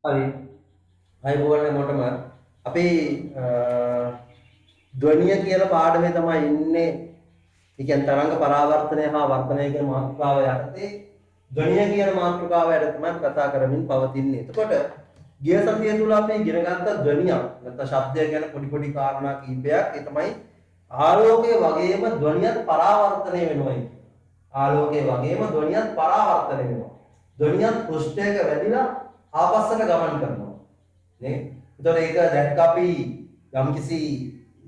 හරි. අයබෝවන් හැමෝටම අපි ධ්වනිය කියලා පාඩමේ තමයි ඉන්නේ. ඒ කියන්නේ තරංග පරාවර්තනය හා වර්ධනය කියන මාතෘකාව යටතේ ධ්වනිය කියන මාතෘකාව යටතේ තමයි කතා කරමින් පවතින්නේ. එතකොට ගිය සතිය තුල අපි ඉගෙන ගත්ත ධ්වනියක් නැත්නම් ශබ්දය ගැන පොඩි පොඩි කාරණා කීපයක්. ඒ තමයි ආලෝකයේ වගේම ධ්වනියත් පරාවර්තනය වෙනවා. ආලෝකයේ වගේම ධ්වනියත් පරාවර්තනය වෙනවා. ධ්වනියත් පෘෂ්ඨයක වැදිලා ආපස්සට ගමන් කරනවා නේ. එතකොට ඒක දැක්ක අපි යම්කිසි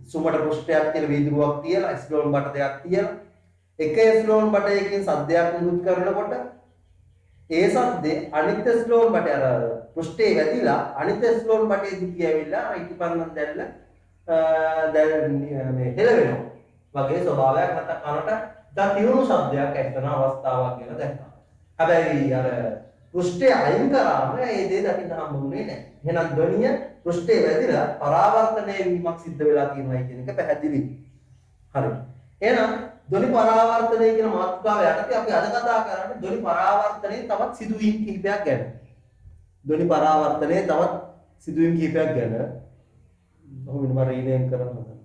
සුමට පෘෂ්ඨයක් කියලා වීදුරුවක් තියලා ස්ලෝන් බට දෙකක් තියලා එක ස්ලෝන් බටයකින් සද්දයක් නිකුත් කරනකොට ඒ සද්දේ අනිත් ස්ලෝන් බටය අර පෘෂ්ඨේ වැදිලා අනිත් ස්ලෝන් බටේ දිගේ ඇවිල්ලා ඉටිපන්නන් දැල්ල මේ හෙලවෙනවා වගේ ස්වභාවයක් නැත්නම් කනට දා තියුණු ශබ්දයක් ඇහෙන අවස්ථාවක් ගැන දැක්කා. හැබැයි අර පෘෂ්ඨය අයින් කරාම ඒ දේ දකින්න හම්බුනේ නැහැ. එහෙනම් ධ්වනිය පෘෂ්ඨේ වැදිලා පරාවර්තනය වීමක් සිද්ධ වෙලා තියෙනවා කියන එක පැහැදිලි. හරි. එහෙනම් ධ්වනි පරාවර්තනය කියන මාතෘකාව යටතේ අපි අද කතා කරන්නේ ධ්වනි පරාවර්තනයේ තවත් සිදුවීම් කිහිපයක් ගැන. ධ්වනි පරාවර්තනයේ තවත් සිදුවීම් කිහිපයක් ගැන. කොහොමද මම රීනේම් කරන්නේ?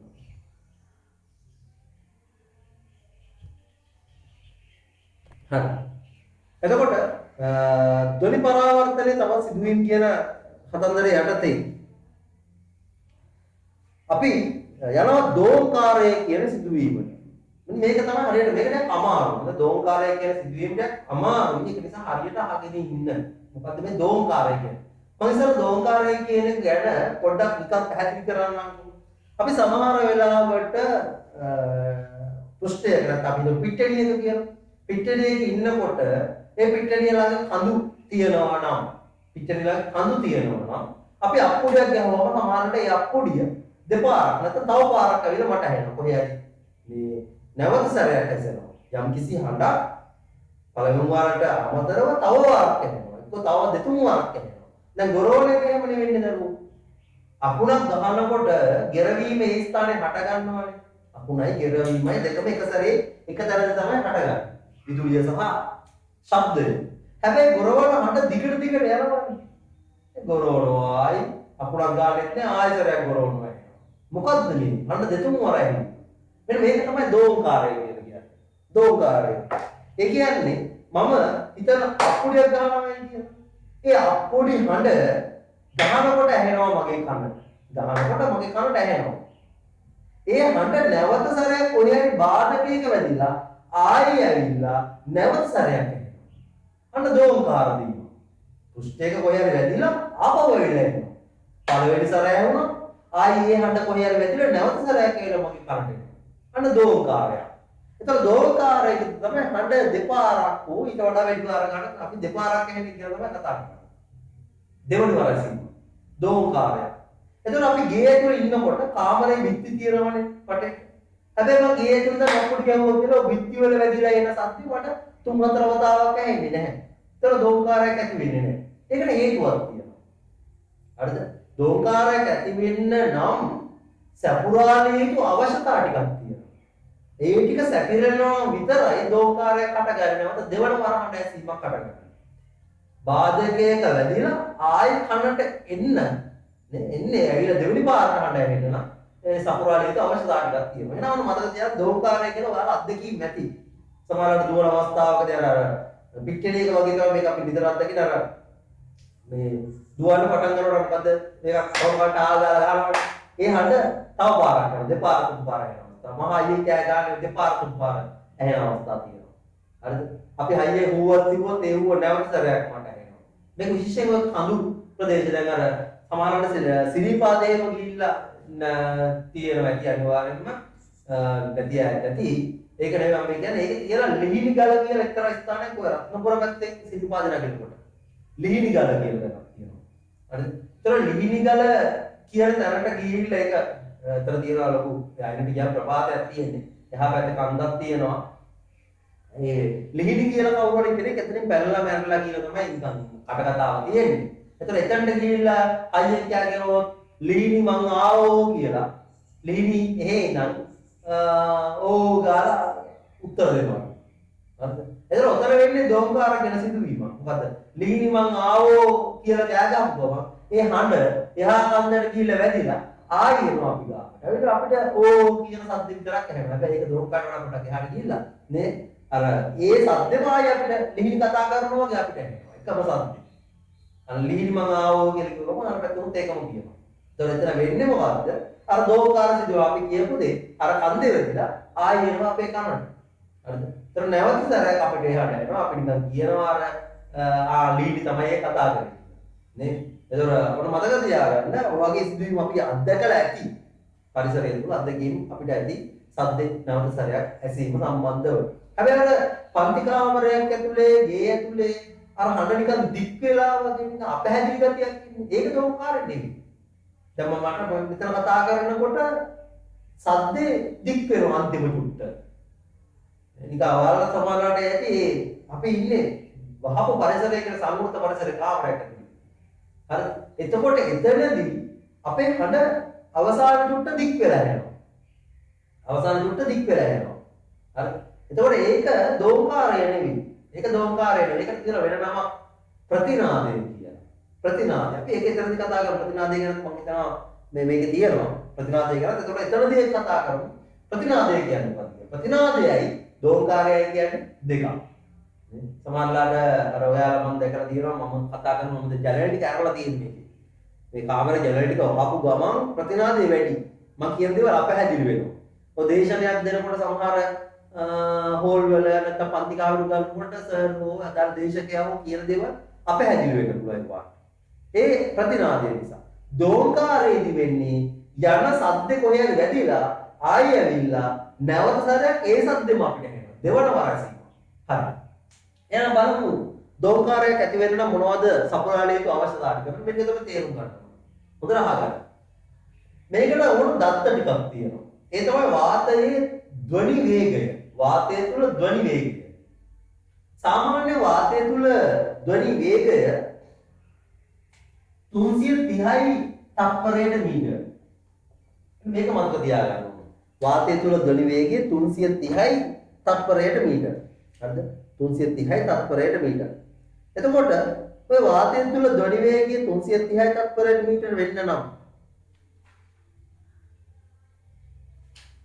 හරි. එතකොට ධ්වනි පරාවර්තනයේ තව සිදුවීම් කියන කතන්දරය යටතේ අපි යනවා දෝංකාරය කියන සිදුවීමට. මේක තමයි හරියට මේකට අමාරු. දෝංකාරය කියන සිදුවීමට අමාරු. ඒක නිසා හරියට අහගෙන ඉන්න. මොකද්ද මේ දෝංකාරය කියන්නේ? මම ඉස්සර දෝංකාරය කියන එක ගැන පොඩ්ඩක් නිකන් පැහැදිලි කරන්නම්. අපි සමහර වෙලාවට පෘෂ්ඨයක නැත්නම් අපි පිට්ටනියක කියන පිට්ටනියක ඉන්නකොට ඒ පිට්ටනිය ළඟ කඳු තියනවා නම් අපි අප්පුඩියක් ගහවම සමහරවිට ඒ අප්පුඩිය දෙපාරක් නැත්නම් තව පාරක් ඇවිල්ලා මට ඇහෙනවා. කොහේ හරි මේ නැවත සැරයක් ඇසෙනවා. යම් කිසි හඬක් පළවෙනි වාරට අමතරව තව වාරක් ඇහෙනවා. එක්ක තව දෙතුන් වාරක් ඇහෙනවා. දැන් ගොරෝලේ එහෙම නෙවෙන්නේ දරුවෝ. අකුණක් ගහනකොට ගෙරවීම ඒ ස්ථානේ හට ගන්නවානේ. අකුණයි ගෙරවීමයි දෙකම එක සැරේ එක තැනදී තමයි හටගන්නේ. විදුලිය සහ ශබ්දය. හැබැයි ගොරවන හඬ දිගට යනවානේ. ගොරවනවායි අකුණක් ගන්නෙත් නෑ ආයෙසරයක් ගොරවනවා. මොකද්ද මේ? හඬ දෙතුන් වරයි. මෙන්න මේක තමයි දෝංකාරය කියලා කියන්නේ. දෝංකාරය. ඒ කියන්නේ මම හිතන අප්පුඩියක් ගන්නවා කියන. ඒ අප්පුඩි හඬ ගහනකොට ඇහෙනවා මගේ කනට. මගේ කනට ඇහෙනවා. ඒ හඬ නැවත සැරයක් කොහේ හරි බාධකයක වැදිලා ආයෙ ඇවිල්ලා නැවත සැරයක් ඇහෙනවා. අන්න දෝංකාර දීම. පෘෂ්ඨයක කොහේ හරි වැදිලා ආපහු එවිලා එනවා. පළවෙනි සැරය වුණා ආයෙ ඒ හඬ කොහේ හරි වැදිලා නැවත සැරයක් ඇවිල්ලා මගේ කනට එනවා. අන්න දෝංකාරය. ඒතර දෝංකාරයක තමයි හඬ දෙපාරක් හෝ ඊට වඩා වැඩි පාරක් ගන්න අපි දෙපාරක් ඇහෙන කියලා තමයි කතා කරන්නේ. දෙවනි වරසින් දෝංකාරය. එතකොට අපි ගේ ඇතුලේ ඉන්නකොට කාමරේ බිත්ති තියෙනවනේ පටේ. හැබැයි මම ගේ ඇතුලේ දැන් අප්පුඩි ගැහුවොත් කියලා බිත්ති වල වැදිලා එන සද්ද මට තුන් හතර වතාවක් ඇහෙන්නේ නැහැ. ඒතර දෝංකාරයක් ඇති වෙන්නේ නැහැ. ඒකට හේතුවක් තියෙනවා. හරිද? දෝංකාරයක් ඇති වෙන්න නම් සපුරාලේ යුතු අවශ්‍යතා ටිකක් තියෙනවා. ඒ ටික සැපිරෙනවා විතරයි දෝංකාරයක් හටගන්නේ. මත දෙවන වරහට ඇසීමක් හටගන්නේ. බාධකයක වැදිලා ආයෙ කනට එන්නේ ඇවිල්ලා දෙවෙනි පාරට හඬ ඇහෙන්න ඒ සපුරාලේට අවශ්‍යතා ටිකක් තියෙනවා. එහෙනම් මතක තියාගන්න දෝංකාරය කියලා ඔයාලා අත්දැකීම් නැති. සමහරවිට දුවන අවස්ථාවකදී අර පිට්ටනියක වගේ තමයි මේක අපි නිතරත් දකින අර මේ දුවන්න පටන් ගන්නකොට මොකද මේක කවුරුකට ආගාලා ගන්නවා. ඒ හඬ තව පාරක් කරනවා. දෙපාර තුන් පාර එනවා. මහා අයියේ කෑ ගන්න දෙපාර තුන් පාර ඇහෙන අවස්ථා තියෙනවා. හරිද? අපි හයියේ හුවක් තිබුවොත් ඒ හුව නැවත සැරයක් මට ඇහෙනවා. මේක විශේෂයෙන්ම කඳු ප්‍රදේශ දැන් අර සමහරවිට සිරිපාදේම ගිහිල්ලා තියෙනවා ඇති අනිවාර්යෙන්ම නැති ඒක නෙවෙයි මම කියන්නේ ඒක කියලා ලිහිණි ගල කියලා එක්තරා ස්ථානයක් ඔය රත්නපුර පැත්තේ සිරිපාද නගරකොට ලිහිණි ගල කියලා දෙනවා කියනවා. හරිද? ඒතර ලිහිණි ගල කියන තැනට ගිහිල්ලා ඒක අතර තියෙනවා ලොකු ආයනික කියන ප්‍රපාතයක් තියෙන්නේ. එහා පැත්තේ කන්දක් තියෙනවා. ඒ ලිහිණි කියලා කවුරු හරි කෙනෙක් එතනින් පැනලා මැරලා කියලා තමයි නිකන් කටකතාව තියෙන්නේ. ඒතර එතනට ගිහිල්ලා අයියෙන් කියනවා ලිහිණි මං ආවෝ කියලා. ලිහිණි එහෙනම් ඕ ගාලා උත්තර දෙනවා. හරිද? එතන උතර වෙන්නේ දෝංකාර ගැන සිදුවීමක්. මොකද ලිහිණි මං ආවෝ කියලා කෑ ගහපුවම ඒ හඬ එහා කන්දට ගිහිල්ලා වැදිලා ආයෙ එනවා අපි ගාවට. ඇවිල්ලා අපිට ඕ කියන සද්ද විතරක් ඇහෙනවා. හැබැයි ඒක දෝංකාර වලට එහාට ගිහිල්ලා නේ අර ඒ සද්දෙම ආයෙ අපිට ලිහිණි කතා කරනවා වගේ අපිට ඇහෙනවා. එකම සද්දෙ. අර ලිහිණි මං ආවෝ කියලා කිව්වම අර පැත්තට ඒකම කියනවා. ඒතකොට එතන වෙන්නේ මොකද්ද? අර දෝංකාර සිදුව අපි කියපු දේ අර කන්දේ වැදිලා ආයෙ එනවා අපේ කනට. හරිද? ඒතර නැවත සැරයක් අපිට එහාට එනවා. අපි නිකන් කියනවා අර ලීඩි තමයි කතා කරන්නේ. නේ? ඒතර අපිට මතක තියාගන්න ඔයගේ සිදුවීම් අපි අත්දැකලා ඇති. පරිසරය තුළ අත්දැකීම් අපිට ඇති සද්දේ නැවත සැරයක් ඇසීම සම්බන්ධව. හැබැයි අර පන්ති කාමරයක් ඇතුලේ, ගේ ඇතුලේ අර හඬ නිකන් දික් වෙලා වගේ නිකන් අපහැදිලි ගතියක් ඉන්නේ. ඒක දෝංකාරෙ නෙවෙයි. දැන් මම මෙතන කතා කරනකොට සද්දේ දික් වෙනවා අන්තිම චුට්ට. නිකන් ඔයාලා සමානවට ඇති අපි ඉන්නේ වහපු පරිසරයකට සම්මුත පරිසරයක කාමරයක් ඇතුලේ. හරි. එතකොට එතනදී අපේ හඬ අවසාන චුට්ට දික් වෙලා යනවා. අවසාන චුට්ට දික් වෙලා යනවා. හරි. එතකොට ඒක දෝංකාරය නෙවෙයි. ඒක දෝංකාරය නෙවෙයි. ඒකට කියන වෙන නම ප්‍රතිනාදය කියලා. ප්‍රතිනාදය. අපි ඒක එතනදී කතා කරමු. ප්‍රතිනාදය ගැන මම හිතනවා මේකේ තියෙනවා. ප්‍රතිනාදය ගැන. එතකොට එතනදී ඒක කතා කරමු. ප්‍රතිනාදය කියන්නේ මොකක්ද? ප්‍රතිනාදයයි දෝංකාරයයි කියන්නේ දෙකක්. සමහරලාට අර ඔයාලා මම දැකලා තියෙනවා මම කතා කරනවා මොකද ජනරේටර් ටික අරවලා තියෙන්නේ. මේ කාමරේ ජනරේටර් ටික වහපු ගමන් ප්‍රතිනාදය වැඩි. මම කියන දේවල් අපහැදිලි වෙනවා. ඔය දේශනයක් දෙනකොට සමහර හෝල් වල නැත්නම් පන්ති කාමරු ගන්නකොට සර් හෝ අදාළ දේශකයා හෝ කියන දේවල් අපහැදිලි වෙන්න පුළුවන් පාට. ඒ ප්‍රතිනාදය නිසා. දෝංකාරයේදී වෙන්නේ යන සද්ද කොහේ හරි වැදිලා ආයෙ ඇවිල්ලා නැවත සැරයක් ඒ සද්දෙම අපිට එනවා. දෙවන වරසීම. හරි. එහෙනම් බලමු දෝංකාරයක් ඇති වෙන්න නම් මොනවද සපුරාලේතු අවශ්‍යතාවය කියලා. මේක තමයි තේරුම් ගන්න ඕනේ. හොඳට අහගන්න. මේකට ඕන දත්ත ටිකක් තියෙනවා. ඒ තමයි වාතයේ ධ්වනි වේගය. වාතය තුල ධ්වනි වේගය. සාමාන්‍ය වාතය තුල ධ්වනි වේගය 330යි තප්පරයට මීටර. මේක මතක තියාගන්න ඕනේ. වාතය තුල ධ්වනි වේගය 330යි තප්පරයට මීටර. හරිද? 330යි තප්පරයට මීටර. එතකොට ඔය වාතය තුල ධ්වනි වේගය 330යි තප්පරයට මීටර වෙන්න නම්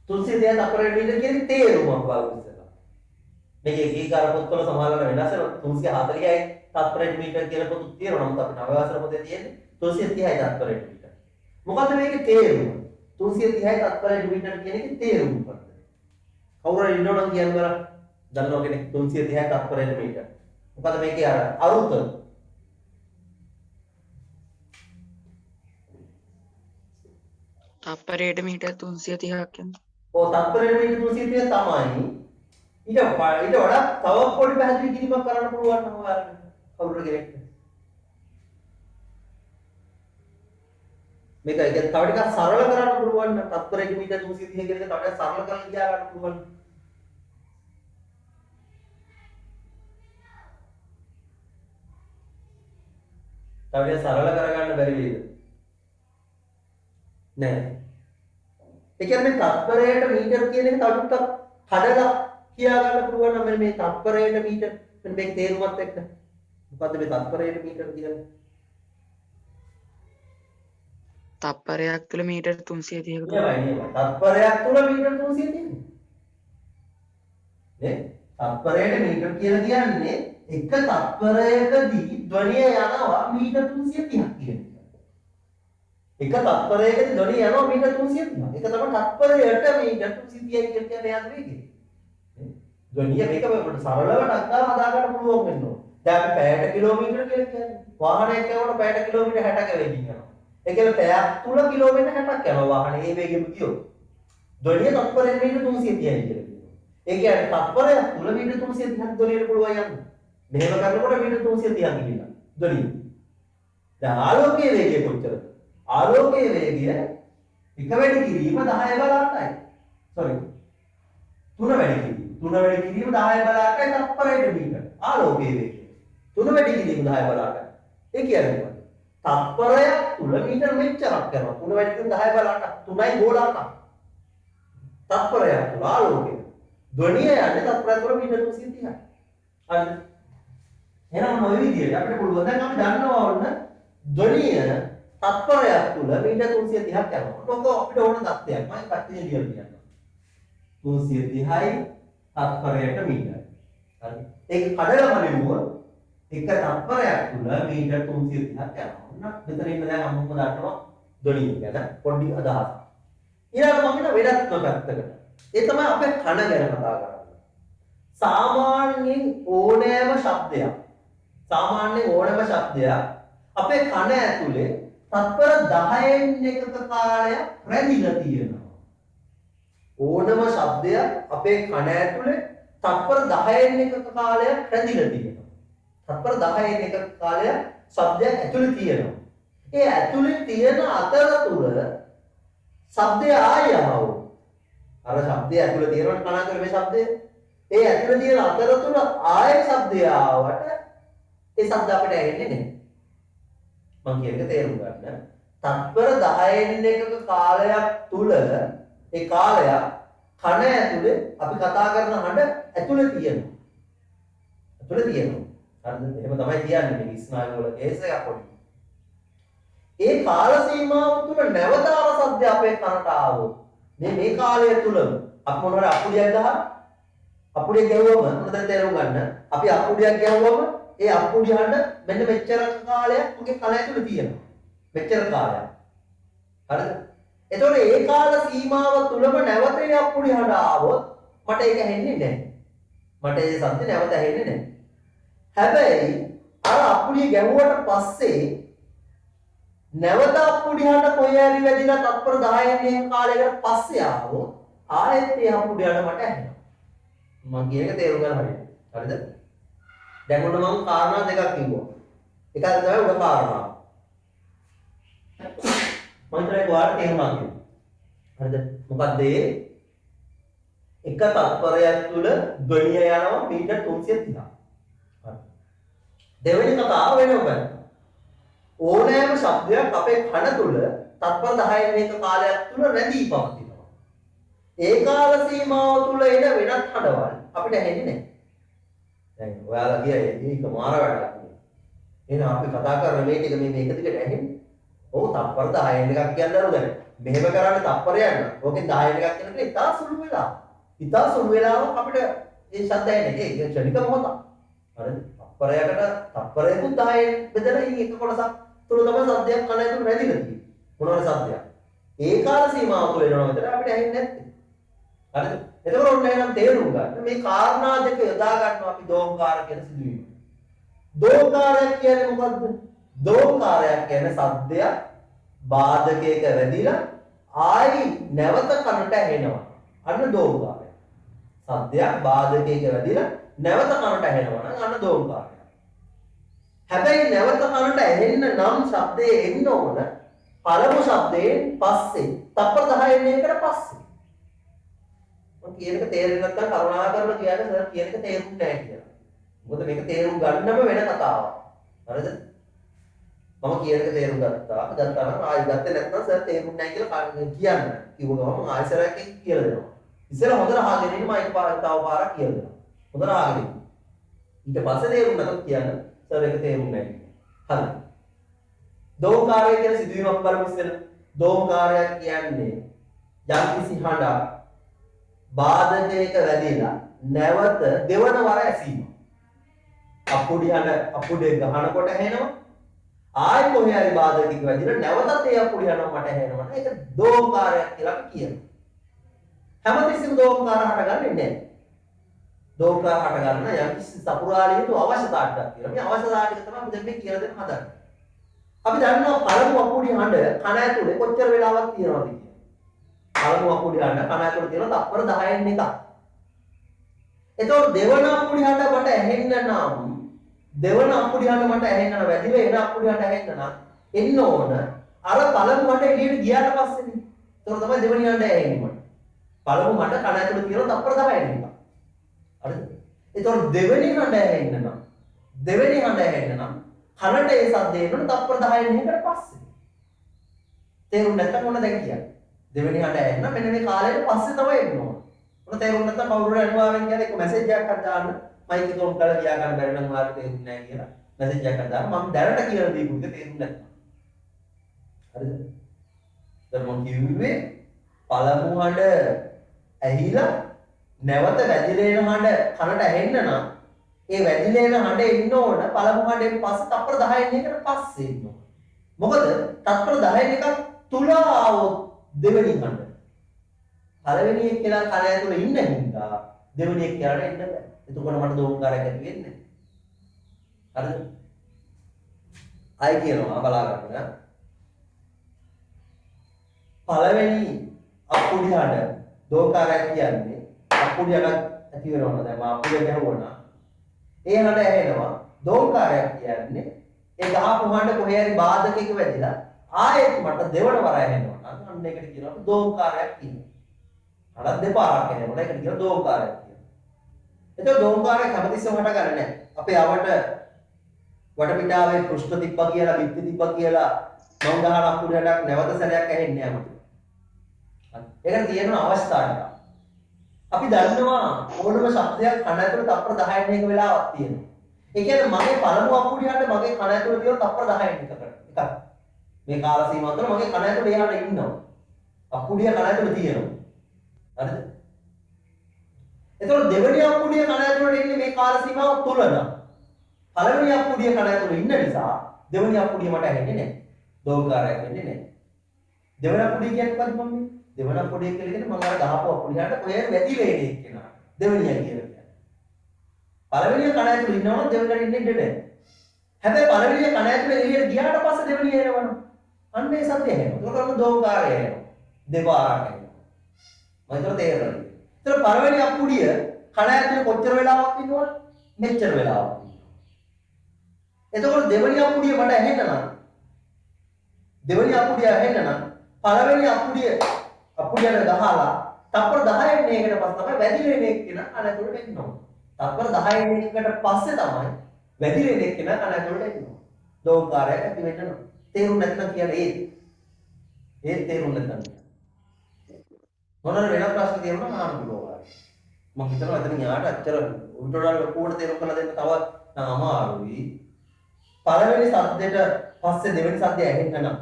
330යි තප්පරයට මීටර කියන්නේ තේරුමක් බලමු ඉස්සෙල්ලා. මේකේ ගීකාර පොත්වල සමහරවල් වෙනස් වෙනවා 340යි තප්පරයට මීටර කියලා පොත් තියෙනවා. නමුත් අපි නව වසර පොතේ තියෙන්නේ 330යි තප්පරයට මීටර. මොකද්ද මේකේ තේරුම? 330යි තප්පරයට මීටර කියන එකේ තේරුම මොකක්ද? කවුරු හරි ඉන්නවනම් කියන්න බලන්න. දන්නව කෙනෙක් 330යි තප්පරයට මීටර. මොකද මේකේ අරුත? තප්පරයට මීටර් 330ක් කියන්නේ. ඔව් තප්පරයට මීටර 330 තමයි. ඊට වඩා තව පොඩි පැහැදිලි කිරීමක් කරන්න පුළුවන් නම් ඔයාලට කවුරු කෙනෙක්ට. මේක තව ටිකක් සරල කරන්න පුළුවන් නම් තප්පරයට මීටර 330 කියන එක තව ටිකක් සරල කරලා කියා ගන්න පුළුවන්. තව ටිකක් සරල කරගන්න බැරි වේද? නෑ. ඒ කියන්නේ තප්පරයට මීටර කියන එක තව ටිකක් හදලා කියා ගන්න පුළුවන් නම් මේ තප්පරයට මීටර මෙන්න මේක තේරුමත් එක්ක. මොකද්ද මේ තප්පරයට මීටර කියන්නේ? තප්පරයක් තුළ මීටර් 330ක නෙමෙයි. තප්පරයක් තුල මීටර 330. නේ? තප්පරයට මීටර කියලා කියන්නේ එක තප්පරයකදී ධ්වනිය යනවා මීටර 330ක් කියන එක. එක තත්පරයකදී ධ්වනිය යනවා මීටර 330ක්. ඒක තමයි තත්පරයට මීටර 330යි කියන්නේ යාද වේගය. ධ්වනිය මේක අපිට සරලව ටක්කා හදා ගන්න පුළුවන් වෙන්න ඕන. දැන් අපි පැයට කිලෝමීටර කියලා කියන්නේ. වාහනයක් යනකොට පැයට කිලෝමීටර 60ක වේගින් යනවා. ඒ කියන්නේ පැයක් තුල කිලෝමීටර 60ක් යනවා වාහනේ මේ වේගෙම ගියොත්. ධ්වනිය තත්පරයට මීටර 330යි කියලා කියනවා. ඒ කියන්නේ තත්පරයක් තුල මීටර 330ක් ධ්වනියට පුළුවන් යන්න. මෙහෙම කරනකොට මීටර 330ක් ගිහිල්ලා ධ්වනිය. දැන් ආලෝකයේ වේගය කොච්චරද? ආලෝකයේ වේගය එක වැඩි කිරීම 10 බල 8යි. sorry. 3 වැඩි කිරීම 10 බල 8යි තත්පරයට මීටර. ආලෝකයේ වේගය. 3 වැඩි කිරීම 10 බල 8යි. ඒ කියන්නේ මොකද? තත්පරයක් තුල මීටර මෙච්චරක් කරනවා. 3 වැඩි කිරීම 10 බල 8ක්. 3යි ගෝල 8ක්. තත්පරයක් තුල ආලෝකය. ධ්වනිය යන්නේ තත්පරයක් තුල මීටර 330යි. හරි. එහෙනම් ඔය විදිහට අපිට පුළුවන් දැන් අපි දන්නවා ඔන්න ධ්වනිය තත්පරයක් තුල මීටර් 330ක් යනවා. ඔක අපිට ඕන தත්ත්වයක්. මම පැත්තේ ලියලා කියන්නම්. 330යි තත්පරයට මීටර. හරි. ඒක කඩලා බලමුවොත් එක තත්පරයක් තුල මීටර් 330ක් යනවා. ඔන්න මෙතන ඉන්න දැන් අමුම දන්නවා ධ්වනිය ගැන පොඩි අදහසක්. ඊළඟට මම කියන වෙනත්ම පැත්තකට. ඒ තමයි අපේ කන ගැන කතා කරන්නේ. සාමාන්‍යයෙන් ඕනෑම ශබ්දයක් අපේ කන ඇතුලේ තත්පර 10න් එකක කාලයක් රැඳිලා තියෙනවා. ඕනම ශබ්දයක් අපේ කන ඇතුලේ තත්පර 10න් එකක කාලයක් රැඳිලා තියෙනවා. තත්පර 10න් එකක කාලයක් ශබ්දයක් ඇතුලේ තියෙනවා. ඒ ඇතුලේ තියෙන අතරතුර ශබ්දය ආය යනවා. අර ශබ්දය ඇතුලේ තියෙනවට කන ඇතුලේ මේ ශබ්දය. ඒ ඇතුලේ තියෙන අතරතුර ආය ශබ්දය ආවට ඒ ශබ්ද අපිට ඇහෙන්නේ නැහැ. මම කියන එක තේරුම් ගන්න. තත්පර 10න් එකක කාලයක් තුල ඒ කාලයක් කන ඇතුලේ අපි කතා කරන හඬ ඇතුලේ තියෙනවා. හරිද? එහෙම තමයි කියන්නේ මේ ස්නායු වල කේස් එකක් පොඩි. ඒ කාල සීමාව තුල නැවත අර සද්ද අපේ කනට ආවොත් මේ කාලය තුලම අපි මොනවාර අපුඩියක් ගැහුවම මොනවද තේරුම් ගන්න? අපි අපුඩියක් ගැහුවම ඒ අපුඩිය හඬ මෙන්න මෙච්චර කාලයක් මගේ කන ඇතුලේ තියෙනවා. මෙච්චර කාලයක්. හරිද? එතකොට ඒ කාල සීමාව තුලම නැවත ඒ අපුඩිය හඬ ආවොත් මට ඒක ඇහෙන්නේ නැහැ. මට ඒ සද්ද නැවත ඇහෙන්නේ නැහැ. හැබැයි අර අපුඩිය ගැහුවට පස්සේ නැවත අපුඩිය හඬ කොහේ හරි වැදිලා තත්පර 10න් මේ කාලයකට පස්සේ ආවොත් ආයෙත් ඒ අපුඩිය හඬ මට ඇහෙනවා. මම කියන එක තේරුම් ගන්න හරියට. හරිද? දැන් ඔන්න මම කාරණා දෙකක් කිව්වා. එකක් තමයි උඩ කාරණා. මම හිතන්නේ ඔයාලට තේරුණා කියලා. හරිද? මොකද්ද ඒ? එක තත්පරයක් තුල ධ්වනිය යනවා මීටර් 330ක්. හරි. දෙවෙනි කතාව වෙනම බලන්න. ඕනෑම ශබ්දයක් අපේ කන තුල තත්පර 10න් එක කාලයක් තුල රැඳී පවතිනවා. ඒ කාල සීමාව තුල එන වෙනත් හඬවල් අපිට ඇහෙන්නේ නැහැ. දැන් ඔයාලා කියයි මේක මාර වැඩක් නේ. එහෙනම් අපි කතා කරන මේ ටික මේ එක දිගට ඇහෙන්නේ. ඔව් තත්පර 10න් එකක් කියන්නේ නේද? මෙහෙම කරන්නේ තත්පරයක් නේද? ඕකෙන් 10න් එකක් කියනකොට ඉතා සුළු වෙලා. ඉතා සුළු වෙලාවක් අපිට මේ ශබ්ද ඇහෙන්නේ. ඒක ක්ෂණික මොහොතක්. හරිද? තත්පරයකුත් 10න් බෙදලා එක කොටසක් තුල තමයි ශබ්දයක් කන ඇතුළේ රැඳිලා තියෙන්නේ. මොනවාර ශබ්දයක්. ඒ කාල සීමාව තුළ එනවා විතර අපිට ඇහෙන්නේ නැත්තේ. හරිද? එතකොට ඔන්න එහෙනම් තේරුම් ගන්න මේ කාරණා දෙක යොදා ගන්නවා අපි දෝංකාර කියන සිදුවීම. දෝංකාරයක් කියන්නේ මොකද්ද? දෝංකාරයක් කියන්නේ ශබ්දයක් බාධකයක රැඳිලා ආයි නැවත කනට ඇහෙනවා. අන්න දෝංකාරය. ශබ්දයක් බාධකයක රැඳිලා නැවත කනට ඇහෙනවා නම් අන්න දෝංකාරය. හැබැයි නැවත කනට ඇහෙන්න නම් ශබ්දයේ එන්න ඕන පළමු ශබ්දයෙන් පස්සේ තත්පර 10න් එකකට පස්සේ. මම කියන එක තේරෙන්නේ නැත්නම් කරුණා කරලා කියන්න සර් කියන එක තේරුන්නේ නැහැ කියලා. මොකද මේක තේරුම් ගන්නම වෙන කතාවක්. හරිද? මම කියන එක තේරුම් ගත්තා. ගත්තා නම් ආයෙ ගත්තේ නැත්නම් සර් තේරුන්නේ නැහැ කියලා කියන්න. කිව්ව ගමන් මම ආයෙසරයක් කියලා දෙනවා. ඉස්සෙල්ලා හොඳට අහගෙන ඉන්න මම එක පාරක් තව පාරක් කියලා දෙනවා. හොඳට අහගෙන ඉන්න. ඊට පස්සේ තේරුම් නැත්නම් කියන්න සර් ඒක තේරුන්නේ නැහැ. හරි. දෝංකාරය කියන සිදුවීමක් බලමු ඉස්සෙල්ලා. දෝංකාරයක් කියන්නේ යම්කිසි හඬක් බාධකයක වැදිලා නැවත දෙවන වර ඇසීම. අපුඩිය ගහනකොට ඇහෙනවා. ආයෙ කොහේ හරි බාධකයක වැදිලා නැවතත් ඒ අපුඩිය යනවා මට ඇහෙනවා. ඒක දෝංකාරයක් කියලා අපි කියනවා. හැමතිස්සෙම දෝංකාර හටගන්නේ නැහැ. දෝංකාර හටගන්න යම්කිසි සපුරාලිය යුතු අවශ්‍යතාවයක් තියෙනවා. මේ අවශ්‍යතාවය ටික තමයි අපි දැන් මේ කියලා දෙන්න හදන්නේ. අපි දන්නවා පළමු අපුඩිය හඬ කන ඇතුලේ කොච්චර වෙලාවක් තියෙනවද කියලා. පළමු අපුඩිය හඬ කන ඇතුලේ තියෙන තත්පර 10න් එකක්. එතකොට දෙවන අපුඩිය හඬ මට ඇහෙන්න නම් දෙවන අපුඩිය හඬ මට ඇහෙන්න නම් වැඩිලා එන අපුඩිය හඬ ඇහෙන්න නම් එන්න ඕන අර පළමු හඬ එළියට ගියාට පස්සේනේ. එතකොට තමයි දෙවෙනි හඬ ඇහෙන්නේ මට. පළමු හඬ කන ඇතුලේ තියෙන තත්පර 10න් එකක්. හරිද? එතකොට දෙවෙනි හඬ ඇහෙන්න නම් කනට ඒ සද්දේ එනකොට තත්පර 10න් එකකට පස්සේ. තේරුම් නැත්නම් මොන දැන් කියන්නේ? දෙවෙනි හඬ ඇහෙන්න මෙන්න මේ කාලයට පස්සේ තමයි එන්න ඕන. මොන තේරුම් නැත්නම් කවුරු හරි අනිවාර්යෙන් කියන්නේ එක මැසේජ් එකක් හරි දාන්න මයික් එක ඔන් කරලා ගියා ගන්න බැරි නම් ඔයාලට තේරුන්නේ නැහැ කියලා මැසේජ් එකක් දාන්න මම දැනට කියලා දීපු එක තේරුන්නේ නැත්නම්. හරිද? දැන් මම කිව්වේ පළමු හඬ ඇහිලා නැවත වැදිලා එන හඬ කනට ඇහෙන්න නම් ඒ වැදිලා එන හඬ එන්න ඕන පළමු හඬෙන් පස්සේ තප්පර 10න් එකට පස්සේ එන්න ඕන. මොකද තප්පර 10න් එකක් තුල ආවොත් දෙවෙනි හඬ. පළවෙනි එක කියලා කන ඇතුලේ ඉන්න හින්දා දෙවෙනි එක කියලා එන්න බෑ. එතකොට මට දෝංකාරයක් ඇති වෙන්නේ නැහැ. හරිද? ආයි කියනවා බලා ගන්න. පළවෙනි අප්පුඩි හඬ දෝංකාරයක් කියන්නේ අප්පුඩියක් ඇති වෙනවා. දැන් මම අප්පුඩිය ගැහුවා. ඒ හඬ ඇහෙනවා. දෝංකාරයක් කියන්නේ ඒ ගහපු හඬ කොහේ හරි බාධකයක වැදිලා ආයෙත් මට දෙවන වර ඇහෙනවා. අන්න ඒකට කියනවා දෝංකාරයක් කියනවා. හඬ දෙපාරක් ඇහෙනකොට ඒකට කියනවා දෝංකාරයක් කියනවා. එතකොට දෝංකාරයක් හැමතිස්සෙම හට ගන්න නැහැ. අපේ අවට වටපිටාවේ පෘෂ්ඨ තිබ්බා කියලා බිත්ති තිබ්බා කියලා මං ගහන අප්පුඩියක් නැවත සැරයක් ඇහෙන්නේ නැහැ මට. ඒකට තියෙන අවස්ථා ටික. අපි දන්නවා ඕනම ශබ්දයක් කන ඇතුළේ තප්පර 10න් එක වෙලාවක් තියෙනවා. ඒ කියන්නේ මගේ පළමු අප්පුඩියට මගේ කන ඇතුළේ තියෙන තප්පර 10න් එකක්. මේ කාල සීමාව තුළ මගේ කන ඇතුළේ එහාට ඉන්නවා. අප්පුඩිය කන ඇතුළේ තියෙනවා. හරිද? එතකොට දෙවෙනි අප්පුඩිය කන ඇතුළේ ඉන්නේ මේ කාල සීමාව තුළ නම් පළවෙනි අප්පුඩිය කන ඇතුළේ ඉන්න නිසා දෙවෙනි අප්පුඩිය මට ඇහෙන්නේ නැහැ. දෝංකාරයක් වෙන්නේ නැහැ. දෙවෙනි අප්පුඩිය කියන්නේ මොකද්ද මම්මී? දෙවන පොඩේ කියලා කියන්නේ මම අර ගහපුව පුලියට ඔය වැදිලා එන එක්කෙනා. දෙවෙනිය කියලා කියන්නේ. පළවෙනිය කණ ඇතුළේ ඉන්නවනම් දෙවෙනියට ඉන්නේ නැහැ. හැබැයි පළවෙනිය කණ ඇතුළේ එළියට ගියාට පස්සේ දෙවෙනිය එනවනම් අන්න ඒ සත්‍ය එනවා. ඒකම දෝංකාරය එනවා. දෙපාරක් එනවා. මම හිතුවා තේරෙනවා. ඒතර පළවෙනි අප්පුඩිය කණ ඇතුළේ කොච්චර වෙලාවක් ඉන්නවද? මෙච්චර වෙලාවක් ඉන්නවා. එතකොට දෙවෙනි අප්පුඩිය මට ඇහෙන්න නම් දෙවෙනි අප්පුඩිය ඇහෙන්න නම් පළවෙනි අප්පුඩියට ගහලා තප්පර 10න් මේකට පස්සේ තමයි වැදිලා එන එක්කෙනා කන ඇතුළට එන්න ඕන. තප්පර 10න් එකකට පස්සේ තමයි වැදිලා එන එක්කෙනා කන ඇතුළට එන්න ඕන. දෝංකාරයක් ඇති වෙන්න ඕන. තේරුම් නැත්නම් කියන්නේ ඒ තේරුම් නැත්නම්. මොනවාර වෙන ප්‍රශ්න තියෙනවා නම් අහන්න පුළුවන්. මම හිතනවා එතන යාට අච්චර උන්ටෝඩල් ලොකුවට තේරුම් කරලා දෙන්න තව අමාරුයි. පළවෙනි සද්දෙට පස්සේ දෙවෙනි සද්දය ඇහෙන්න නම්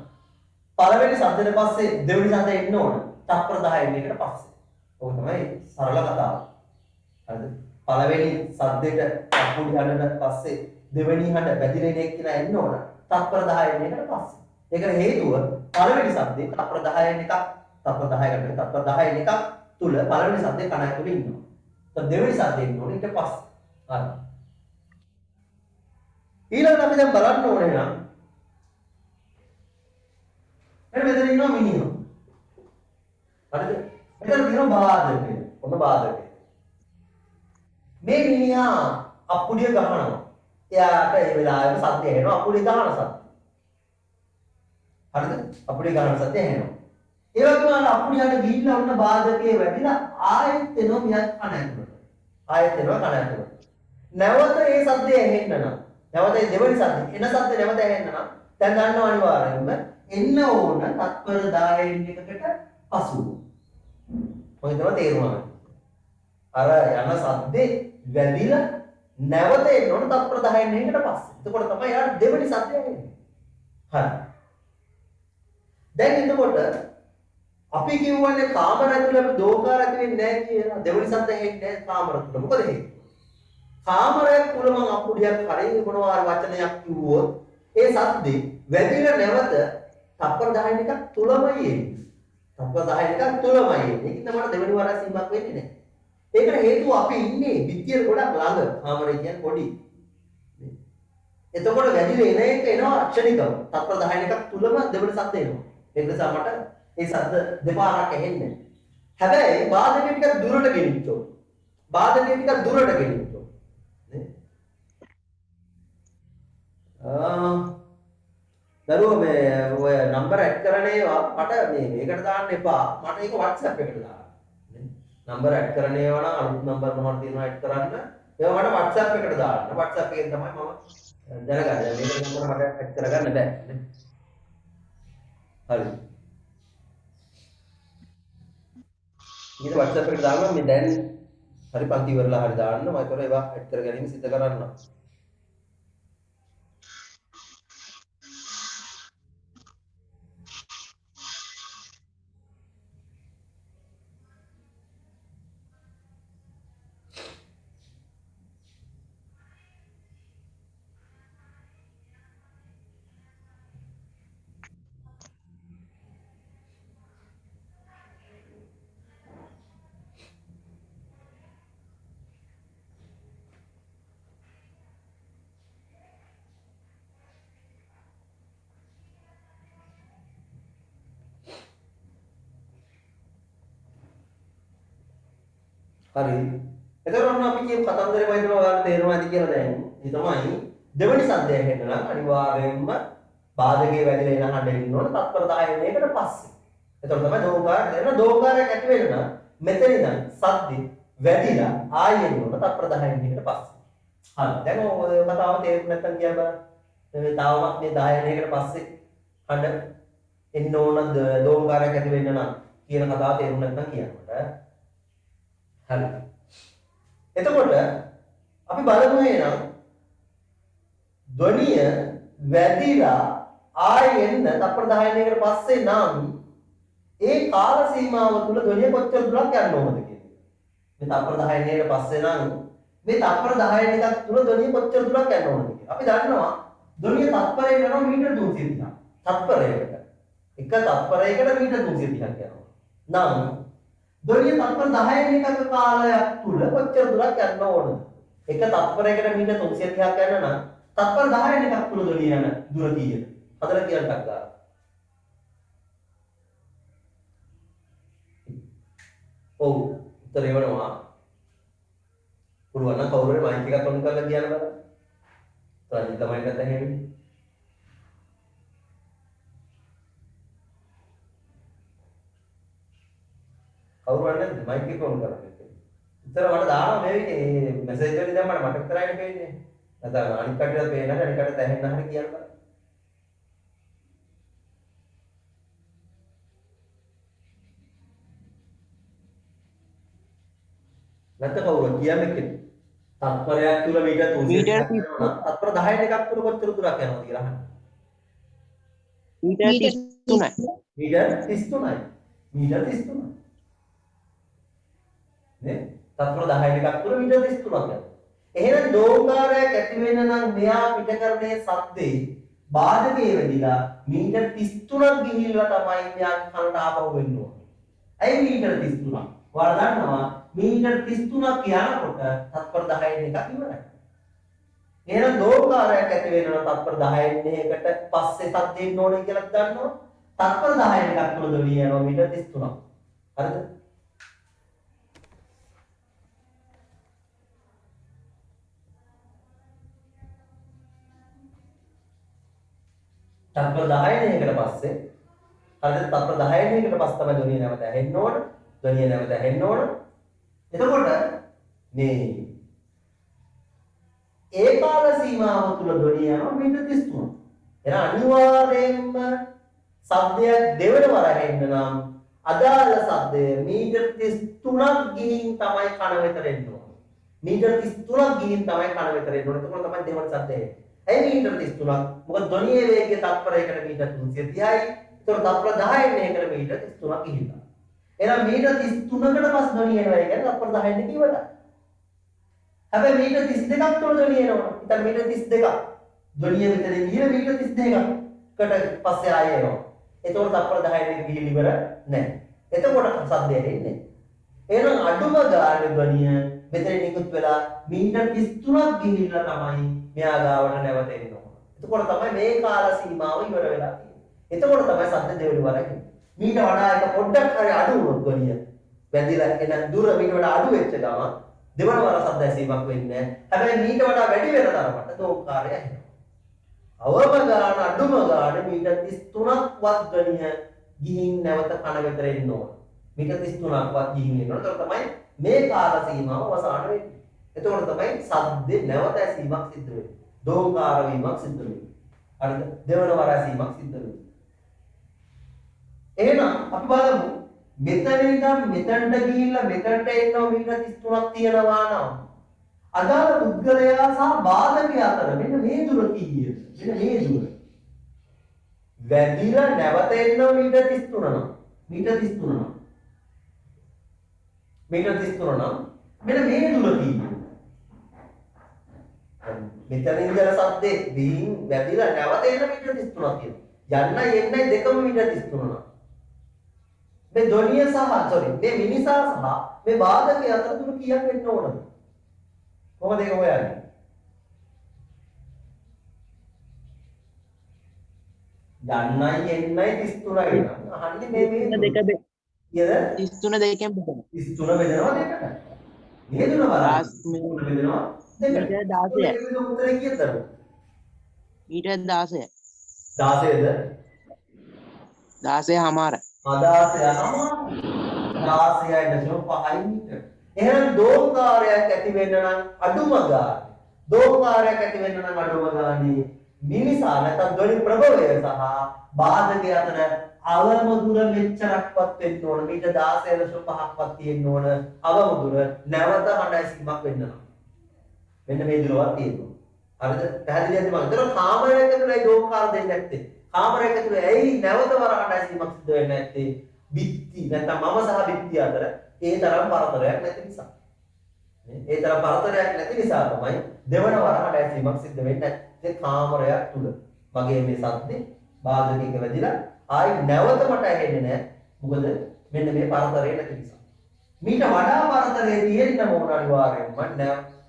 පළවෙනි සද්දෙට පස්සේ දෙවෙනි සද්දය එන්න ඕන. තප්පර 10න් එකට පස්සේ. ඔක තමයි සරල කතාව. හරිද? පළවෙනි සද්දෙට අප්පුඩි හඬට පස්සේ දෙවෙනි හඬ වැදිලා එන එක්කෙනා එන්න ඕන. තප්පර 10න් එකට පස්සේ. ඒකට හේතුව පළවෙනි සද්දේ තප්පර 10න් එකක් තප්පර 10කට තප්පර 10න් එකක් තුල පළවෙනි සද්දේ කණ ඇතුලේ ඉන්නවා. તો දෙවෙනි සද්දේ එන්න ඕන ඊට පස්සේ. හරි. ඊළඟට අපි දැන් බලන්න ඕනේ නම් මෙතන ඉන්නවා මිනිහා. හරිද? මෙතන තියෙනවා බාධකය. ඔන්න බාධකය. මේ මිනිහා අප්පුඩිය ගහනවා. එයාට ඒ වෙලාවේ සද්ද ඇහෙනවා අප්පුඩිය ගහන සද්ද. හරිද? අප්පුඩිය ගහන සද්ද ඇහෙනවා. ඒ වගේම අප්පුඩියට ගිහිල්ලා ඔන්න බාධකයේ වැඩිලා ආයෙත් එනවා මිනිහා කන ඇතුළට. ආයෙත් එනවා කන ඇතුළට. නැවත ඒ සද්දය ඇහෙන්න නම් නැවත ඒ දෙවෙනි සද්ද එන සද්ද නැවත ඇහෙන්න නම් දැන් ගන්නව අනිවාර්යයෙන්ම එන්න ඕන තත්පර 10න් එකකට පසුව. මොකද තේරුණා. අර යන සද්දේ වැදිලා නැවත එන්න ඕන තත්පර 10න් එකකට පස්සේ. එතකොට තමයි යාට දෙවෙනි සද්දය එන්නේ. හරි. දැන් එතකොට අපි කියවන්නේ කාමර ඇතුළේ අපි දෝකාර ඇති වෙන්නේ නැහැ කියලා. දෙවෙනි සද්ද ඇහෙන්නේ නැහැ කාමර තුල. මොකද හේතුව? කාමරයක් තුල මම අප්පුඩියක් හරිය මොනවා වචනයක් කිව්වොත් ඒ සද්දේ වැදිලා නැවත තප්පර 10න් එකක් තුලමයි එන්නේ. තප්පර 10න් එකක් තුලමයි එන්නේ. ඒක තමයි දෙවෙනි වර සීමාවක් වෙන්නේ නැහැ. ඒකට හේතුව අපි ඉන්නේ විද්‍යාව ගොඩක් ළඟ. කාමරය කියන්නේ පොඩි. එතකොට වැදිලා එන එක එනවා ක්ෂණිකව. තප්පර 10න් එකක් තුලම දෙවෙනි සද්ද එනවා. ඒ නිසා මට ඒ සද්ද දෙපාරක් ඇහෙන්නේ. හැබැයි බාධකේ ටිකක් දුරට ගෙනිච්ච ඕන. බාධකේ ටිකක් දුරට ගෙනිච්ච ඕන. දරුවෝ මේ ඔය නම්බර ඇඩ් කරන ඒවා මට මේකට දාන්න එපා. මට ඒක WhatsApp එකට දාන්න. නම්බර ඇඩ් කරන ඒවා නම් අලුත් නම්බර මොනවද තියෙනවා ඇඩ් කරන්න. ඒවා මට WhatsApp එකට දාන්න. WhatsApp එකෙන් තමයි මම දැනගන්නේ. මේක නම්බර මට ඇඩ් කරගන්න බෑ. හරි. ඊට WhatsApp එකට දාන්න මේ දැන් හරි පන්ති ඉවරලා හරි දාන්න මම ඒතර ඒවා ඇඩ් කර ගැනීම සිදු කරන්න. හරි. එතකොට ඔන්න අපි කියමු කතන්දරේ වයිදන ඔයාලට තේරෙනවා ඇති කියලා දැන්. ඒ තමයි දෙවෙනි සද්දයක් එන්න නම් අනිවාර්යයෙන්ම බාධකයේ වැදිලා එන හඬ එන්න ඕන තත්පර 10 වෙනේකට පස්සේ. එතකොට තමයි දෝකාරය දෙන්න දෝකාරයක් ඇති වෙන්න නම් මෙතන ඉඳන් සද්දි වැඩිලා ආයෙ එන්න ඕන තත්පර 10 වෙනේකට පස්සේ. හරි. දැන් ඔය කතාව තේරුම් නැත්නම් කියන්න බෑ. මේ තාවමත් මේ 10 වෙනේකට පස්සේ හඬ එන්න ඕන දෝකාරයක් ඇති වෙන්න නම් කියන කතාව තේරුම් නැත්නම් කියන්නට. හරි. එතකොට අපි බලමු එහෙනම් ධ්වනිය වැඩිලා ආයෙ එන්න තප්පර 10 කට පස්සේ නම් ඒ කාල සීමාව තුල ධ්වනිය කොච්චර දුරක් යන්න ඕනද කියන්නේ. මේ තප්පර 10 කට පස්සේ නම් මේ තප්පර 10 එකක් තුල ධ්වනිය කොච්චර දුරක් යන්න ඕනද කියලා. අපි දන්නවා ධ්වනිය තත්පරයකට යනවා මීටර 230ක්. තත්පරයකට. එක තත්පරයකට මීටර 230ක් යනවා. නම් ධ්වනිය තත්පර 10 එකක කාලයක් තුල කොච්චර දුරක් යන්න ඕනද? එක තත්පරයකට මීටර 330ක් යන්න නම් තත්පර 10 එකක් තුල ධ්වනිය යන දුර කීයද? හදලා කියන්නක් ගන්න. ඔව් උත්තරේ වෙනවා. පුළුවන් නම් කවුරු හරි මයික් එකක් ඔන් කරලා කියන්න බලන්න. රජිත තමයි ගත්ත හැමෝම. කවුරු වන්නේ නැද්ද මයික් එක ඔන් කරලා. ඉතල මට දානවා මේ විදිහේ මෙසේජ් වලින් දැන් මට විතරයිනේ පේන්නේ. නැත්නම් අනිත් කටට පේන්නේ නැහැ අනිත් කටට ඇහෙන්න හරිය කියන්න බලන්න. නැත්නම් කවුරු කියන්නේ කෙනෙක්. තත්පරයක් තුල මීටර 300ක් යනවා. තත්පර 10 එකක් තුල කොච්චර දුරක් යනවද කියලා අහන්න. මීටර් 33යි. මීටර 33යි. මීටර 33යි. නේ? තත්පර 10 එකක් තුල මීටර 33ක් යනවා. එහෙනම් දෝංකාරයක් ඇති වෙන්න නම් මෙයා පිටකරණයේ සද්දේ බාධකයේ වෙදිලා මීටර 33ක් ගිහිල්ලා තමයි මෙයාගේ කනට ආපහු වෙන්න ඕනේ. ඇයි මීටර 33ක්? ඔයාලා දන්නවා මීටර 33ක් යනකොට තත්පර 10 එකක් ඉවරයි. එහෙනම් දෝංකාරයක් ඇති වෙන්න නම් තත්පර 10 එකකට පස්සේ සද්ද එන්න ඕනේ කියලා දන්නවා. තත්පර 10 එකක් තුල දොලිය යනවා මීටර 33ක්. හරිද? තත්පර 10 කට පස්සේ හරිද තත්පර 10 කට පස්සේ තමයි ධ්වනිය නැවත ඇහෙන්න ඕන. ධ්වනිය නැවත ඇහෙන්න ඕන. එතකොට මේ ඒ කාල සීමාව තුල ධ්වනිය යනවා මීටර 33. එහෙනම් අනිවාර්යයෙන්ම ශබ්දයක් දෙවන වර ඇහෙන්න නම් අදාළ ශබ්දය මීටර 33ක් ගිහින් තමයි කන වෙතට එන්න ඕන. මීටර 33ක් ගිහින් තමයි කන වෙතට එන්න ඕන. එතකොට තමයි දෙවන ශබ්දය එන්නේ. ඇයි මීටර 33ක්? මොකද ධ්වනියේ වේගය තත්පරයකට මීටර 330යි. ඒතකොට තත්පර 10 කට මීටර 33ක් ගිහිල්ලා. එහෙනම් මීටර 33කට පස් ධ්වනිය එනවා කියන්නේ තත්පර 10 කට ඉවරයි. හැබැයි මීටර 32ක් තුල ධ්වනිය එනවා. ඉතින් මීටර 32ක් ධ්වනිය මෙතනින් ගිහින් මීටර 32කට පස්සේ ආයෙ එනවා. එතකොට තත්පර 10 කට ගිහින් ඉවර නැහැ. එතකොට සද්දය එන්නේ. එහෙනම් අඩුම ගානේ ධ්වනිය මෙතනින් නිකුත් වෙලා මීටර 33ක් ගිහිල්ලා තමයි මෙයා ගාවට නැවත එන්න ඕන. එතකොට තමයි මේ කාල සීමාව ඉවර වෙලා තියෙන්නේ. එතකොට තමයි සද්ද දෙවෙනි වර එන්නේ. මීට වඩා එක පොඩ්ඩක් හරි අඩු වුණොත් ධ්වනිය වැදිලා එන දුර මීට වඩා අඩු වෙච්ච ගමන් දෙවන වර සද්ද ඇසීමක් වෙන්නේ නැහැ. හැබැයි මීට වඩා වැඩි වෙන තරමට දෝංකාරය ඇහෙනවා. අවම ගාන අඩුම ගාන මීටර 33ක් වත් ධ්වනිය ගිහින් නැවත කන වෙතට එන්න ඕන. මීටර 33ක් වත් ගිහින් එනවා. ඒක තමයි මේ කාල සීමාව අවසන් වෙන්නේ. එතකොට තමයි සද්දේ නැවත ඇසීමක් සිද්ධ වෙන්නේ. දෝංකාර වීමක් සිද්ධ වෙන්නේ. හරිද? දෙවන වර ඇසීමක් සිද්ධ වෙන්නේ. එහෙනම් අපි බලමු මෙතන ඉඳන් මෙතනට ගිහිල්ලා මෙතනට එනවා මීටර් 33ක් තියෙනවා නම් අදාළ පුද්ගලයා සහ බාධකයා අතර මෙන්න මේ දුර කීයද? මෙන්න මේ දුර. වැදිලා නැවත එනවා මීටර් 33 නම්. මීටර් 33 නම්. මීටර් 33 නම් මෙන්න මේ දුර කීයද? මෙතන ඉඳලා සද්දේ වීන් වැදිලා නැවත එන මීටර් 33ක් තියෙනවා. යන්නයි එන්නයි දෙකම මීටර් 33 නම්. මේ ධ්වනිය සහ මේ මිනිසා සහ මේ බාධකයේ අතර දුර කීයක් වෙන්න ඕනද? කොහොමද ඒක හොයන්නේ? යන්නයි එන්නයි 33යි නම් අහන්නේ මේ දෙක දෙක කියද? 33 දෙකෙන් බෙදෙනවා. 33 බෙදනවා දෙකට. මේ දුර බලන්න. 33 බෙදනවා දෙකට. මීටර් 16යි. ඒක උත්තරේ කීයද? මීටර් 16යි. 16ද? 16 හමාර. 16යි මීටර. එහෙනම් දෝංකාරයක් ඇති වෙන්න නම් අඩුම ගානේ. දෝංකාරයක් ඇති වෙන්න නම් අඩුම ගානේ මිනිසා නැත්නම් ධ්වනි ප්‍රභවය සහ බාධකය අතර අවම දුර මෙච්චරක්වත් වෙන්න ඕන. මීටර 16.5ක්වත් තියෙන්න ඕන. අවම දුර නැවත හඬැසීමක් වෙන්න නම්. මෙන්න මේ දුරවත් තියෙනවා. හරිද? පැහැදිලිද මම? ඒතර කාමරයක ඇතුළේ දෝංකාර දෙන්නේ නැත්තේ. කාමරයක ඇතුළේ ඇයි නැවත වර හඬැසීමක් සිද්ධ වෙන්නේ නැත්තේ? බිත්ති නැත්නම් මම සහ බිත්ති අතර ඒ තරම් පරතරයක් නැති නිසා. ඒ තරම් පරතරයක් නැති නිසා තමයි දෙවන වර හඬැසීමක් සිද්ධ වෙන්නේ නැත්තේ කාමරයක් තුල. මගේ මේ සද්දේ බාධකයක වැදිලා ආයි නැවත මට ඇහෙන්නේ නැහැ. මොකද මෙන්න මේ පරතරය නැති නිසා. මීට වඩා පරතරය තියෙන්න ඕන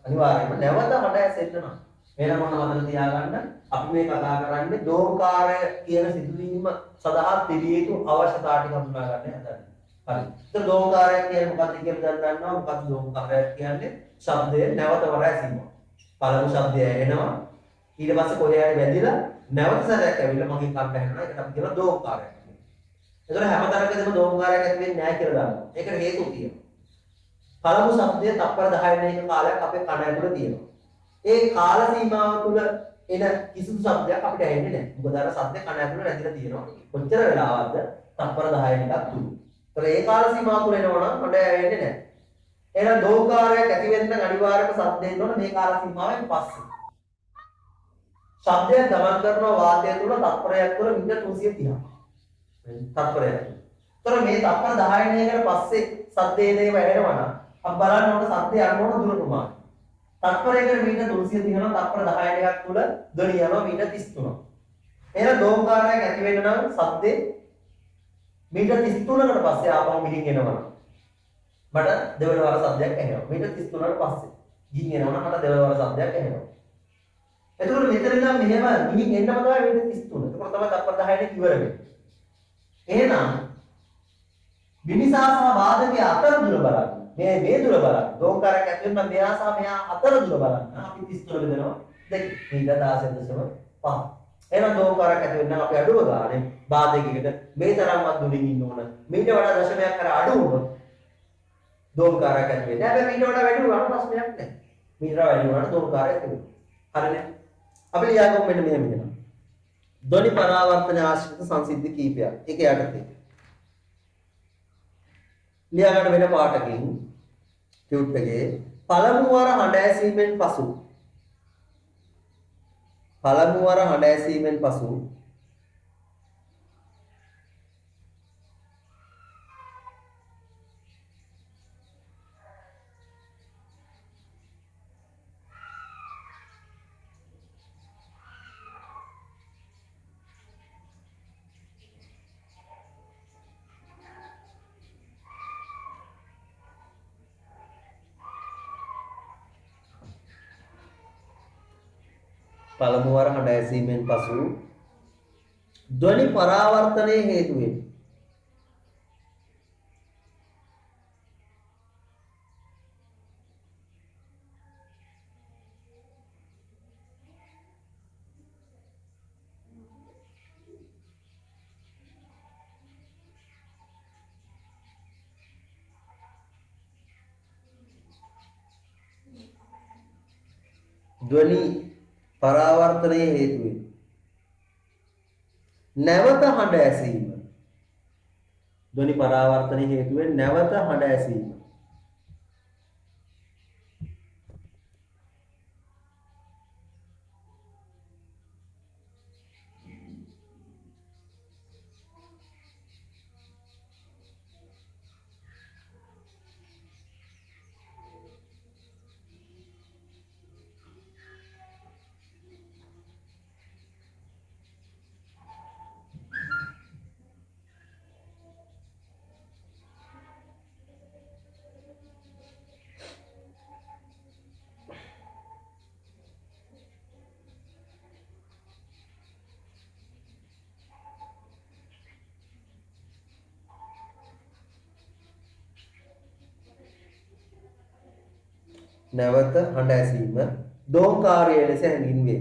අනිවාර්යෙන්ම නැවත හඬැසෙන්න නම්. එහෙනම් මොන මතක තියාගන්න අපි මේ කතා කරන්නේ දෝංකාරය කියන සිදුවීම සඳහා තිබිය යුතු අවශ්‍යතා ටික හඳුනා ගන්න හදන්නේ. හරි. ඒත් දෝංකාරය කියන්නේ මොකක්ද කියලා දන්නවා. මොකක්ද දෝංකාරය කියන්නේ? ශබ්දය නැවත වර ඇසීම. පළමු ශබ්දය එනවා. ඊට පස්සේ කොහේ හරි වැදිලා නැවත සැරයක් ඇවිල්ලා මගේ කනට ඇහෙනවා. ඒකට අපි කියනවා දෝංකාරය කියලා. ඒතර හැමතරකදීම දෝංකාරයක් ඇති වෙන්නේ නැහැ කියලා දන්නවා. ඒකට හේතු තියෙනවා. පළමු ශබ්දය තප්පර 10 වෙනි කාලයක් අපේ කන ඇතුළේ තියෙනවා. ඒ කාල සීමාව තුළ එන කිසිදු શબ્දයක් අපිට ඇහෙන්නේ නැහැ. මොකද අර શબ્ද කන ඇතුළේ රැඳිලා තියෙනවා. කොච්චර වෙලාවක්ද? තප්පර 10 එකක් තුරු. ඒතර ඒ කාල සීමාව තුළ එනවනම් මට ඇහෙන්නේ නැහැ. එහෙනම් දෝංකාරයක් ඇති වෙන්න අනිවාර්යම શબ્ද එන්න ඕන මේ කාල සීමාවෙන් පස්සේ. શબ્දය ගමන් කරන වාතය තුළ තප්පරයක් තුළ මීටර් 330ක්. තප්පරයක්. ඒතර මේ තප්පර 10 වෙනි එකට පස්සේ શબ્දයේ දේව ඇහෙනවා නම් අපි බලන්න ඕන શબ્දය යන්න ඕන දුර ප්‍රමාණය. තත්පරයකට මීටර් 330 යනවා. තත්පර 10 එකක් තුල ධ්වනිය යනවා මීටර් 33ක්. එහෙනම් දෝංකාරයක් ඇති වෙන්න නම් සද්දේ මීටර් 33කට පස්සේ ආපහු ගිහින් එනවා. මට දෙවන වර සද්දයක් ඇහෙනවා. මීටර් 33කට පස්සේ ගිහින් එනවා මට දෙවන වර සද්දයක් ඇහෙනවා. එතකොට මෙතන ඉඳන් මෙහෙම ගිහින් එන්නම තමයි මීටර් 33. එතකොට තමයි තත්පර 10 එක ඉවර වෙන්නේ. එහෙනම් මිනිසා සහ බාධකයේ අතර දුර බලන්න. මේ දුර බලන්න. දෝංකාරයක් ඇති වෙන මෙහා සහ මෙහා අතර දුර බලන්න. අපි 33 බෙදනවා දෙක. මීටර් 16.5. එහෙනම් දෝංකාරයක් ඇති වෙන නම් අපි අඩුව ගානේ බාධකයකට මේ තරම්වත් දුරින් ඉන්න ඕන. මීට වඩා දශමයක් කර අඩු වුණොත් දෝංකාරයක් ඇති වෙන්නේ. හැබැයි මීට වඩා වැඩි වුණාට ප්‍රශ්නයක් නැහැ. මීටර වැඩි වුණාට දෝංකාරයක් ඇති වෙනවා. හරිනේ. අපි ලියාගමු මෙන්න මෙහෙම කියනවා. ධ්වනි පරාවර්තන ආශ්‍රිත සංසිද්ධි කීපයක්. ඒක යටතේ. ලියාගන්න වෙන පාඩකින් ටියුට් එකේ පළමු වර හඬ ඇසීමෙන් පසු පළමු වර හඬ ඇසීමෙන් පසු ධ්වනි පරාවර්තනයේ හේතුවෙන් ධ්වනි පරාවර්තනයේ හේතුවෙන් නැවත හඬ ඇසීම ධ්වනි පරාවර්තන හේතුවෙන් නැවත හඬ ඇසීම. නැවත හඬ ඇසීම දෝංකාරය ලෙස හැඳින්වේ.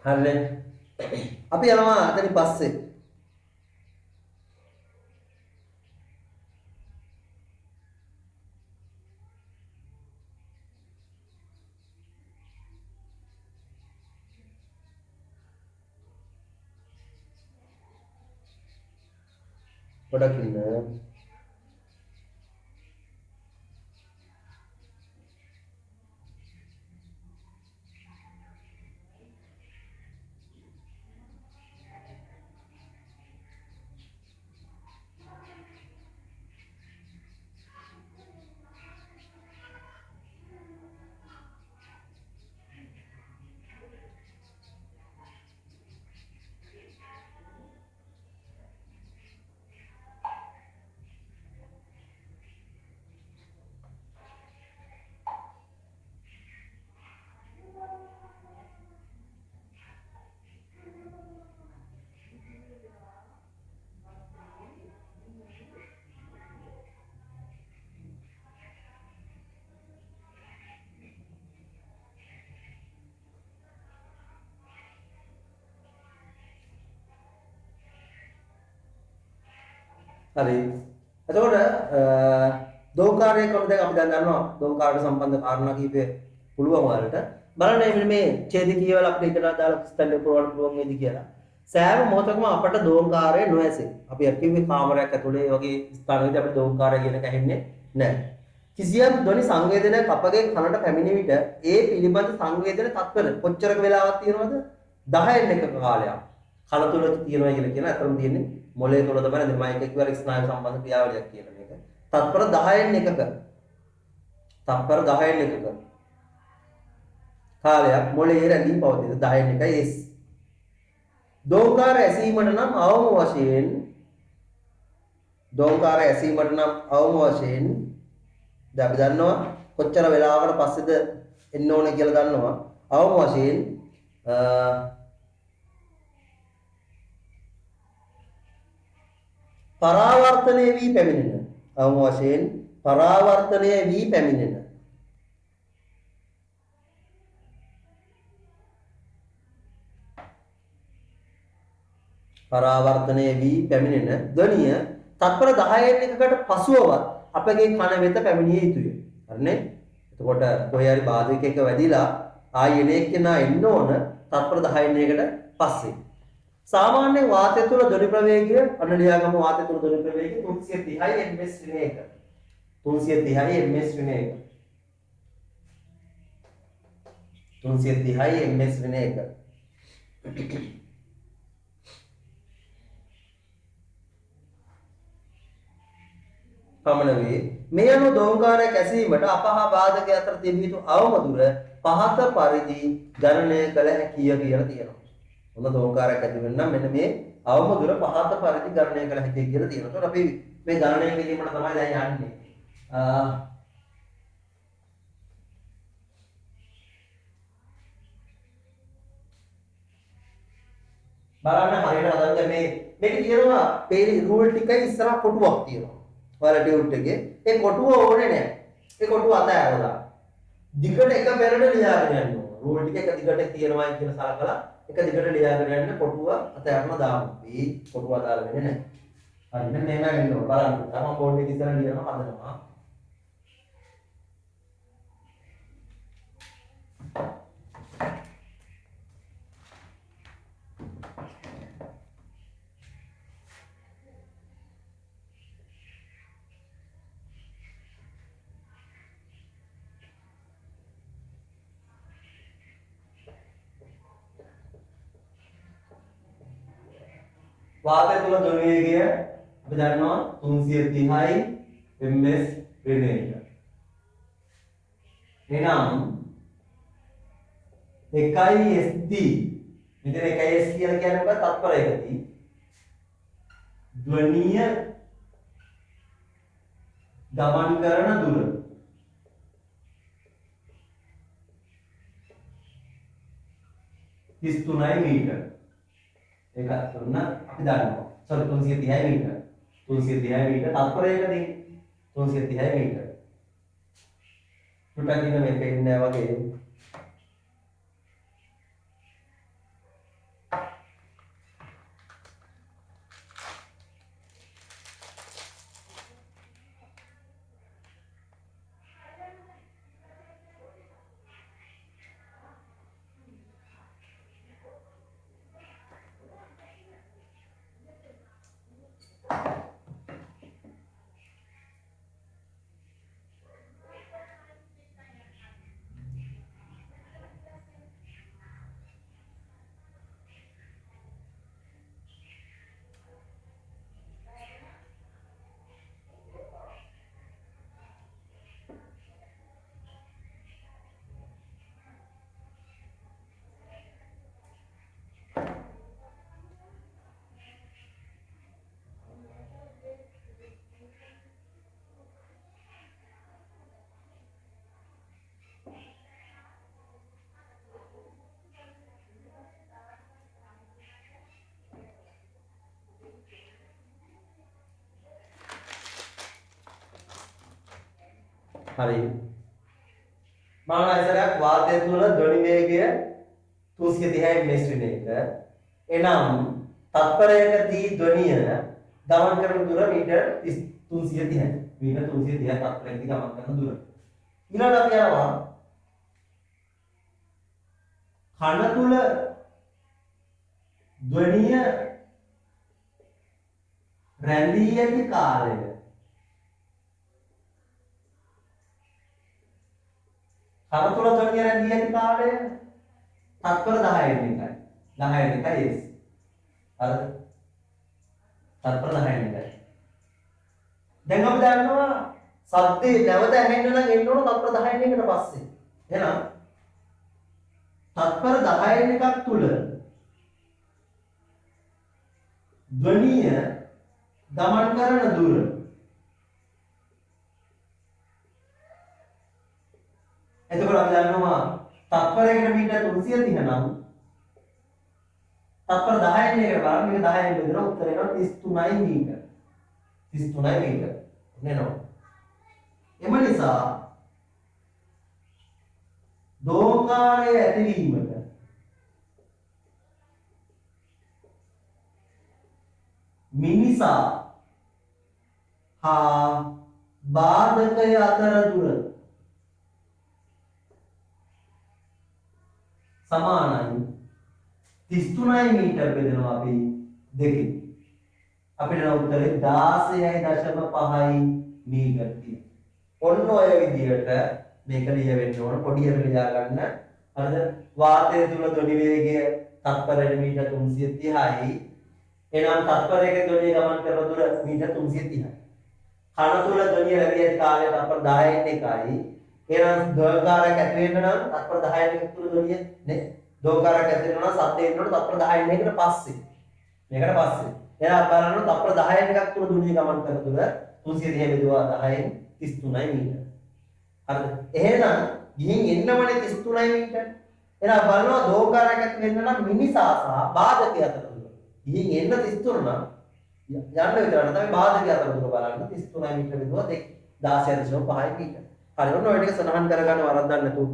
හරිනේ. අපි යනවා අතනින් පස්සේ. ගොඩක් ඉන්න. හරි. එතකොට දෝංකාරය කොහොමද අපි දැන් දන්නවා දෝංකාරයට සම්බන්ධ කාරණා කීපය පුළුවන් වලට බලන්න මෙන්න මේ ඡේදකීය වල අපිට ඉතලා දාලා ස්තල්ලේ පුරවන්න පුළුවන් වේද කියලා. සෑම මොහොතකම අපට දෝංකාරය නොඇසේ. අපි කිව්වේ කාමරයක් ඇතුලේ වගේ ස්ථානවලදී අපිට දෝංකාරය කියන එක ඇහෙන්නේ නැහැ. කිසියම් ධ්වනි සංවේදනයක් අපගේ කනට පැමිණෙන විට ඒ පිළිබඳ සංවේදන තත්පර කොච්චරක වෙලාවක් තියෙනවද? 10න් එකක කාලයක්. කන තුල තියෙනවා කියලා කියන අතරම තියෙන්නේ මොළයේ තුල තමයි නේද මයික් එක වල ස්නායු සම්බන්ධ ක්‍රියාවලියක් කියන එක. තත්පර 10න් එකක. තත්පර 10න් එකක. කාලයක් මොළයේ රැඳී පවතින 10න් එකයි S. දෝංකාර ඇසීමට නම් අවම වශයෙන් දෝංකාර ඇසීමට නම් අවම වශයෙන් දැන් අපි දන්නවා කොච්චර වෙලාවකට පස්සේද එන්න ඕනේ කියලා දන්නවා. අවම වශයෙන් පරාවර්තනය වී පැමිණෙන අවම වශයෙන් පරාවර්තනය වී පැමිණෙන පරාවර්තනය වී පැමිණෙන ධ්වනිය තත්පර 10න් එකකට පසුවවත් අපගේ කන වෙත පැමිණිය යුතුය. හරිනේ? එතකොට කොහේ හරි බාධකයක වැදිලා ආයෙ එන එක්කෙනා එන්න ඕන තත්පර 10න් එකකට පස්සේ. සාමාන්‍ය වාතය තුළ ධ්වනි ප්‍රවේගය අන්න ලියාගමු වාතය තුළ ධ්වනි ප්‍රවේගය 330යි ms ඍණ 1. 330යි ms ඍණ 1. 330යි ms ඍණ 1. පමණ වේ. මේ අනුව දෝංකාරයක් ඇසීමට අප හා බාධක අතර තිබිය යුතු අවම දුර පහත පරිදි ගණනය කළ හැකිය කියලා තියෙනවා. හොඳ දෝංකාරයක් ඇති වෙන්න නම් මෙන්න මේ අවම දුර පහත පරිදි ගණනය කළ හැකිය කියලා තියෙනවා. ඒකට අපි මේ ගණනය කිරීමට තමයි දැන් යන්නේ. බලන්න හරියට හදන්න මේක තියෙනවා පේලි රූල් ටිකයි ඉස්සරහ කොටුවක් තියෙනවා. ඔයාලා ටියුට් එකේ ඒ කොටුව ඕනේ නැහැ. ඒ කොටුව අතහැරලා දිගට එක පෙරට ලියාගෙන යන්න ඕන. රූල් ටික එක දිගට තියෙනවා කියන සලකලා එක දිගට ලියාගෙන යන්න කොටුව අතහැරලා දාමු. මේ කොටුව අදාළ වෙන්නේ නැහැ. හරි මෙන්න මේම වෙන්න ඕන. බලන්න. තමයි බෝඩ් එකේ ඉස්සරහ ලියනවා හදනවා. වාතය තුල ධ්වනි වේගය අපි දන්නවා 330යි ms ඍණ 1. එනම් 1sd මෙතන 1s කියලා කියන්නේ මොකක්ද? තත්පරයකදී ධ්වනිය ගමන් කරන දුර තිස්තුනයි මීටර. ඒක තුන අපි දන්නවා. සෝරි 330 මීටර. 330 මීටර තත්පරයකදී 330 මීටර. පුටකින මේ පෙන්නේ වගේ හරි. බලන්න ඉස්සරහ වාතය තුල ධ්වනි වේගය 330යි ms ඍණ 1. එනම් තත්පරයකදී ධ්වනිය ගමන් කරන දුර මීටර 330යි. මීටර 330 තත්පරයකදී ගමන් කරන දුර. ඊළඟට අපි යනවා කන තුල ධ්වනිය රැඳී ඇති කාලය කන තුල ධ්වනිය රැඳී ඇති කාලය තත්පර 10 එකයි. 10 එකයි s. හරිද? තත්පර 10 එකයි. දැන් අපි දන්නවා සද්දේ නැවත ඇහෙන්න නම් එන්න ඕන තත්පර 10 එකකට පස්සේ. එහෙනම් තත්පර 10 එකක් තුල ධ්වනිය ගමන් කරන දුර එතකොට අපි දන්නවා තත්පරයකට මීටර 330 නම් තත්පර 10 එකකට බලන්න මේක 10 බෙදලා උත්තර එනවා 33 මීටර. 33 මීටර. නේනෝ. එම නිසා දෝංකාරය ඇතිවීමට මිනිසා හා බාධකය අතර දුර සමානයි 33යි මීටර බෙදනවා අපි දෙකෙන්. අපිට නම් උත්තරේ 16.5යි මීටර තියෙනවා. ඔන්න ඔය විදිහට මේක ලියවෙන්න ඕන පොඩියට ලියා ගන්න. හරිද? වාතය තුල ධ්වනි වේගය තත්පරයට මීටර 330යි. එනම් තත්පරයක ධ්වනිය ගමන් කරන දුර මීටර 330යි. කන තුල ධ්වනිය ලැබී ඇති කාලය තත්පර 10න් එකයි. එහෙනම් දෝංකාරයක් ඇති වෙන්න නම් තත්පර 10න් එක තුල ධ්වනිය නේ. දෝංකාරයක් ඇති වෙන්න නම් සද්ද එන්න ඕන තත්පර 10න් එකකට පස්සේ. මේකට පස්සේ. එහෙනම් බලන්න තත්පර 10න් එකක් තුල ධ්වනිය ගමන් කරන දුර 330 බෙදුවා 10න් 33යි මීටර. හරිද? එහෙනම් ගිහින් එන්නමනේ 33යි මීටර. එහෙනම් බලනවා දෝංකාරයක් ඇති වෙන්න නම් මිනිසා සහ බාධකය අතර දුර. ගිහින් එන්න 33 නම් යන්න විතරක් තමයි බාධකය අතර දුර බලන්න 33යි මීටර බෙදුවා 16.5යි මීටර. හරි ඔන්න ඔය ටික සඳහන් කරගන්න වරද්දක් නැතුව.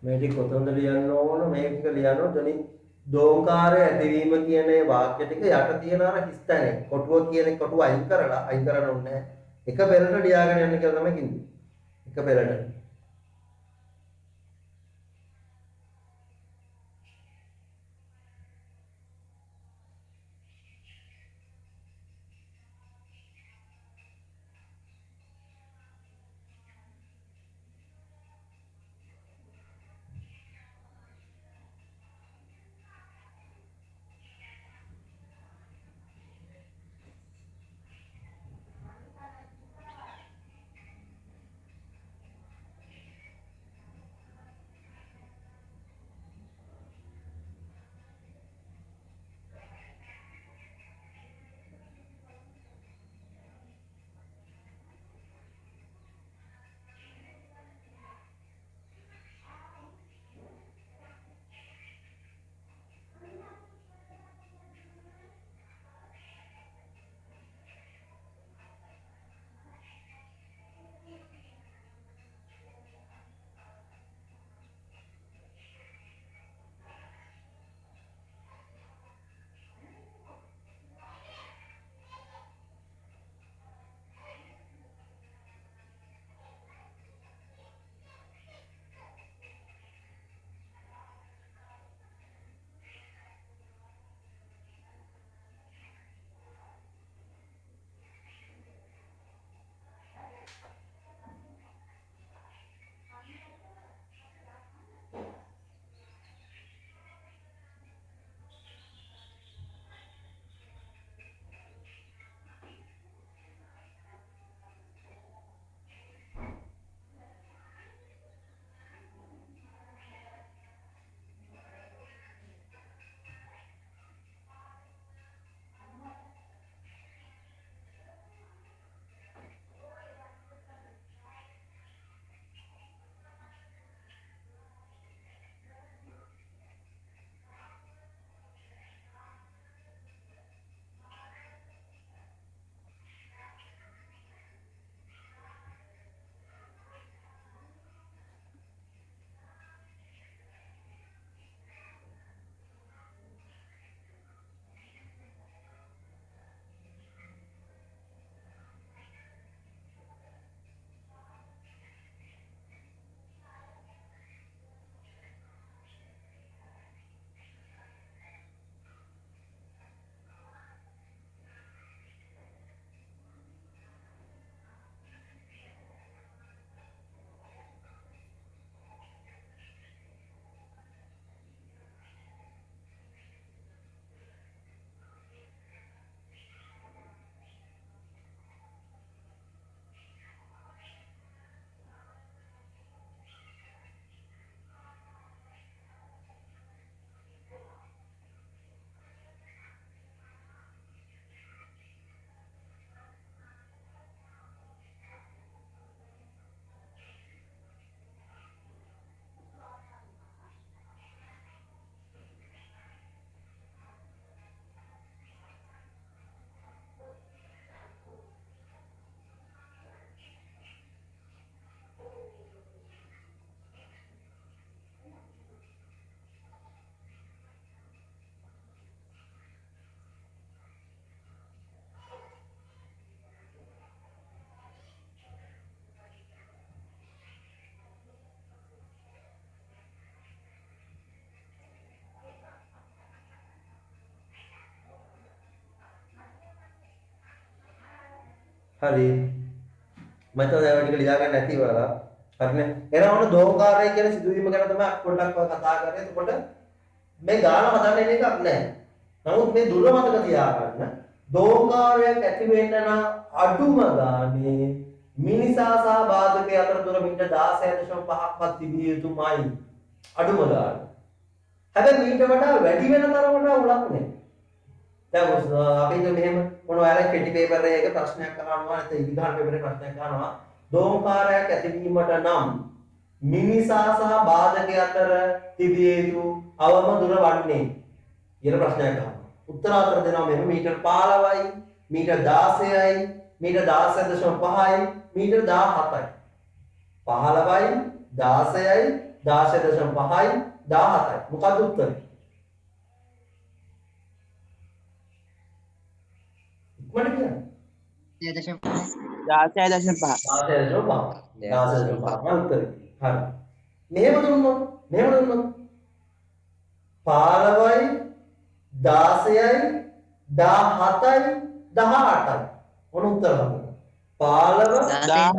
මේ ටික කොතනද ලියන්න ඕන මේක ලියන්න ඕන දෝංකාරය ඇතිවීම කියන ඒ වාක්‍ය ටික යට තියෙන අර හිස්තැනේ කොටුව කියන කොටුව අයින් කරන්න ඕනේ එක පෙරට ලියාගෙන යන්න කියලා තමයි කිව්වේ එක පෙරට හරි මම හිතුවා ඒවා ටික ලියා ගන්න නැති වලා හරිනේ එහෙනම් ඔන්න දෝංකාරය කියන සිදුවීම ගැන තමයි පොඩ්ඩක් කතා කරන්නේ එතකොට මේ ගාන හදන්න එන එකක් නැහැ නමුත් මේ දුර මතක තියාගන්න දෝංකාරයක් ඇති වෙන්න නම් අඩුම ගානේ මිනිසා සහ බාධකයේ අතර දුර මීටර් 16.5ක්වත් තිබිය යුතුමයි අඩුම ගානේ හැබැයි මීට වඩා වැඩි වෙන තරමට උලක් නැහැ දැන් අපි හිතුව මෙහෙම මොන ඔයාලා කෙටි පේපර් එකක ප්‍රශ්නයක් අහනවා නැත්නම් ඉදිරිහාන පේපර් එකේ ප්‍රශ්නයක් අහනවා දෝංකාරයක් ඇතිවීමට නම් මිනිසා සහ බාධකයේ අතර තිබිය යුතු අවම දුර වන්නේ ඊට ප්‍රශ්නයක් අහනවා උත්තර දෙනවා මෙහෙම මීටර් 15යි මීටර් 16යි මීටර් 16.5යි මීටර් 17යි 15යි 16යි 16.5යි 17යි. මොකක්ද උත්තරේ? ඉක්මනට කියන්න. 16.5. 16.5. 16.5 උත්තරේ. හරි. මෙහෙම දුන්නොත් 15යි 16යි 17යි 18යි. මොන උත්තර හම්බුනේ? 15 16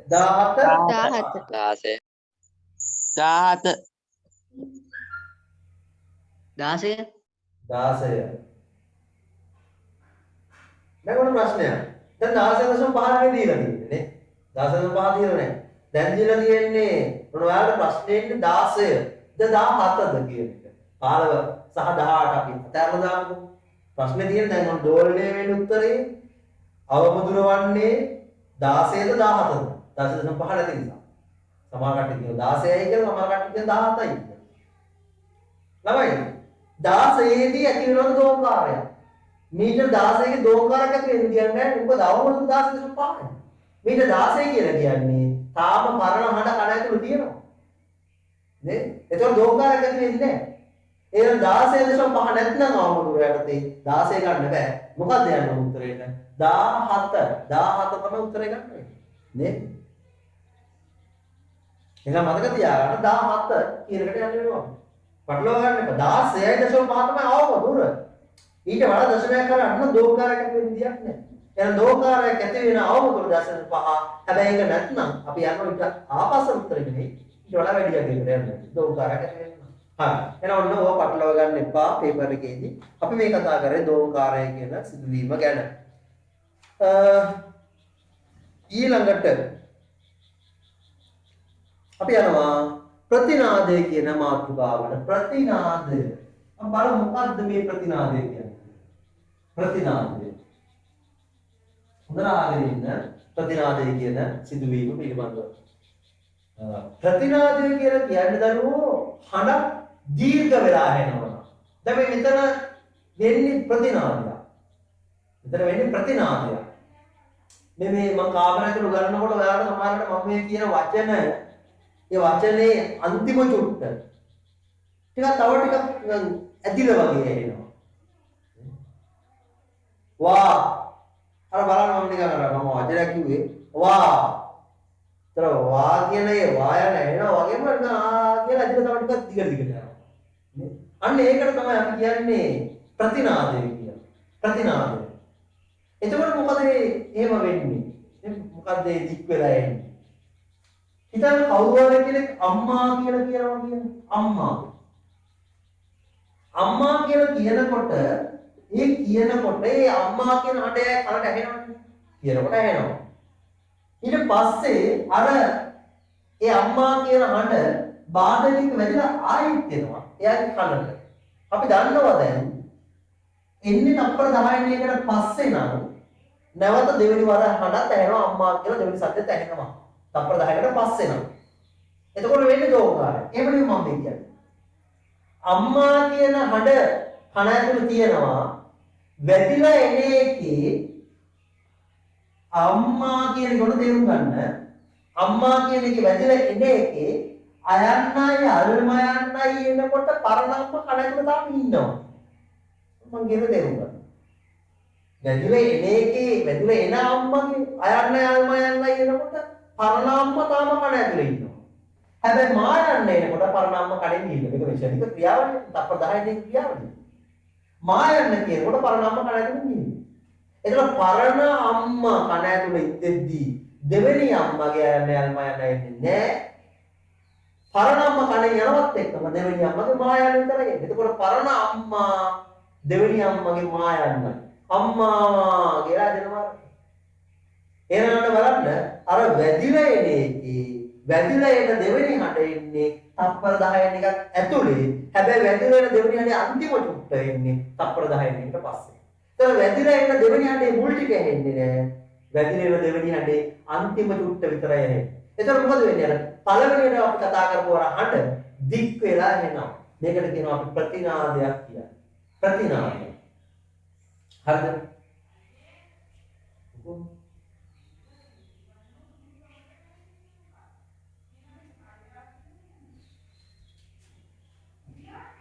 17 16 16. 16 දැන් ඔන්න ප්‍රශ්නයක්. දැන් 16.5 නේ දීලා තියෙන්නේ නේ. 16.5 දීලා නැහැ. දැන් දීලා තියෙන්නේ ඔන්න ඔයාලට ප්‍රශ්නේ ඉන්නේ 16ද 17ද කියන එක. 15 සහ 18 අපි අතහැරලා දාමුකෝ. ප්‍රශ්නේ තියෙන්නේ දැන් ඔන්න දෝලණය වෙන උත්තරේ අවබෝධුර වන්නේ 16ද 17ද? 16.5 නැති නිසා. සමහර කට්ටිය කියනවා 16යි කියලා, සමහර කට්ටිය කියනවා 17යි කියලා. ළමයි 16 දී ඇති වෙනවද දෝංකාරයක්? මීටර් 16 ගේ දෝංකාරයක් ඇති වෙන්නේ කියන්නේ නැහැ. මොකද අවබෝධ 16.5යි. මීටර් 16 කියලා කියන්නේ තාම පරණ හඬ කන ඇතුළේ තියෙනවා. නේ? ඒතකොට දෝංකාරයක් ඇති වෙන්නේ නැහැ. එහෙනම් 16.5 නැත්නම් අවබෝධ යටතේ 16 ගන්න බෑ. මොකක්ද යන්නේ උත්තරේට? 17 තමයි උත්තරේ ගන්න වෙන්නේ. නේ? එහෙනම් මතක තියාගන්න 17 කියන එකට යන්න වෙනවා. පටලවා ගන්න එපා. 16.5 තමයි අවබෝධ. ඊට වඩා දශමයක් කරන්න දෝංකාරයක් ඇති වෙන්න දෙයක් නැහැ. එහෙනම් දෝංකාරයක් ඇති වෙන අවබෝධ 0.5. හැබැයි ඒක නැත්නම් අපි යනවා ඊට ආපස්සට උත්තරෙ නෙමෙයි. ඊට වඩා වැඩි යකෙකට යන්න. දෝංකාරයක් ඇති වෙනවා. හරි. එහෙනම් ඔන්න ඕක පටලවා ගන්න එපා පේපර් එකේදී. අපි මේ කතා කරේ දෝංකාරය කියන සිදුවීම ගැන. ඊළඟට අපි යනවා ප්‍රතිනාදය කියන මාතෘකාවට. ප්‍රතිනාදය. අපි බලමු මොකද්ද මේ ප්‍රතිනාදය කියන්නේ? ප්‍රතිනාදය. හොඳට අහගෙන ඉන්න ප්‍රතිනාදය කියන සිදුවීම පිළිබඳව. ප්‍රතිනාදය කියලා කියන්නේ දරුවෝ හඬ දීර්ඝ වෙලා ඇහෙනවා. දැන් මෙතන වෙන්නේ ප්‍රතිනාදය. මෙතන වෙන්නේ ප්‍රතිනාදය. මේ මම කාමරයකට උගන්වනකොට ඔයාලට සමහරවිට මම මේ කියන වචන ඒ වචනේ අන්තිම චුට්ට ටිකක් තව ටිකක් ඇදිලා වගේ එනවා. වා අර බලන්න මම නිකන් අර මම වචනයක් කිව්වේ වා. ତර වා කියන ඒ වායන එනවා වගේම ආ කියලා ඇදිලා තව ටිකක් දිගට යනවා. නේ? අන්න ඒකට තමයි අපි කියන්නේ ප්‍රතිනාදය කියලා. ප්‍රතිනාදය. එතකොට මොකද එහෙම වෙන්නේ? මොකද ඒ දික් වෙලා එන්නේ? හිතන්න කවුරු හරි කෙනෙක් අම්මා කියලා කියනවා කියන්නේ අම්මා. අම්මා කියලා කියනකොට ඒ අම්මා කියන හඬ කනට ඇහෙනවනේ. කියනකොට ඇහෙනවා. ඊට පස්සේ අර ඒ අම්මා කියන හඬ බාධකයක වැදිලා ආයෙත් එනවා. එයාගේ කනට. අපි දන්නවා දැන් එන්නේ තප්පර 10කට පස්සේ නම් නැවත දෙවෙනි වර හඬත් ඇහෙනවා අම්මා කියලා දෙවෙනි සද්දෙත් ඇහෙනවා. තප්පර 10කට පස්සේ නම්. එතකොට වෙන්නේ දෝංකාරය. එහෙම නෙමෙයි මම කියන්නේ. අම්මා කියන හඬ කන ඇතුළේ තියෙනවා. වැදිලා එන එකේ අම්මා කියන කොට තේරුම් ගන්න. අම්මා කියන එකේ වැදිලා එන එකේ අයන්නයි අල්මයන්නයි එනකොට පරණම්ම කන ඇතුළේ තාම ඉන්නවා. මම කියන තේරුම් ගන්න. වැදිලා එන එකේ වැදිලා එන අම්මගේ අයන්නයි අල්මයන්නයි එනකොට පරණම්ම තාම කන ඇතුළේ ඉන්නවා. හැබැයි මායන්න එනකොට පරණම්ම කඩෙන් ගිහින් මේක විශේෂික ක්‍රියාවලිය. තප්පර 10 දී ක්‍රියාවලිය. මායන්න කියනකොට පරණම්ම කන ඇතුළේ ගිහින්. එතකොට පරණ අම්මා කන ඇතුළේ ඉඳෙද්දී දෙවෙනි අම්මගේ අයන්න අල්මයන්න එන්නේ නැහැ. පරණම්ම කණේ යනවත් එක්කම දෙවෙනි අම්මගේ මායන්න විතරයි. එතකොට පරණ අම්මා දෙවෙනි අම්මගේ මායන්න අම්මා කියලා දෙනවා. එහෙනම් බලන්න අර වැදිලා එන එකේ වැදිලා එන දෙවෙනි හඬ එන්නේ තප්පර 10 එකක් ඇතුලේ. හැබැයි වැදිලා එන දෙවෙනි හඬේ අන්තිම චුට්ට එන්නේ තප්පර 10 එකට පස්සේ. ඒතර වැදිලා එන දෙවෙනි හඬේ මුල් ටික එන්නේ නැහැ. වැදිලා එන දෙවෙනි හඬේ අන්තිම චුට්ට විතරයි එන්නේ. ඒතර මොකද වෙන්නේ? අර පළවෙනියට අපි කතා කරපු අර හඬ දික් වෙලා එනවා. මේකට කියනවා අපි ප්‍රතිනාදයක් කියලා. ප්‍රතිනාදය. හරිද?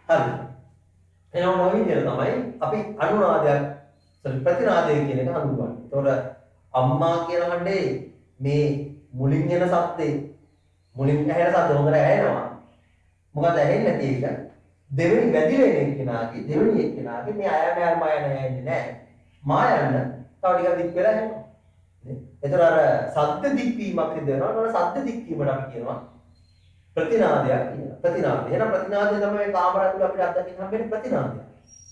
හරි. එහෙනම් ඔය විදිහට තමයි අපි අනුනාදයක් ප්‍රතිනාදය කියන එක හඳුන්වන්නේ. ඒතකොට අම්මා කියන හඬේ මේ මුලින් එන සද්දේ මුලින් ඇහෙන සද්ද හොඳට ඇහෙනවා. මොකද ඇහෙන්නේ නැති එක දෙවෙනි වැදිලා එන එක්කෙනාගේ දෙවෙනි එක්කෙනාගේ මේ අයම යන්නේ නැහැ. මා යන්න තව ටිකක් දික් වෙලා යනවා. ඒතර අර සද්ද දික්වීමක් සිදු වෙනවා. ඒතර සද්ද දික්වීමට අපි කියනවා ප්‍රතිනාදයක් කියලා. ප්‍රතිනාදය. එහෙනම් ප්‍රතිනාදය තමයි මේ කාමර ඇතුළේ අපිට අත්දකින්න හම්බෙන්නේ ප්‍රතිනාදය.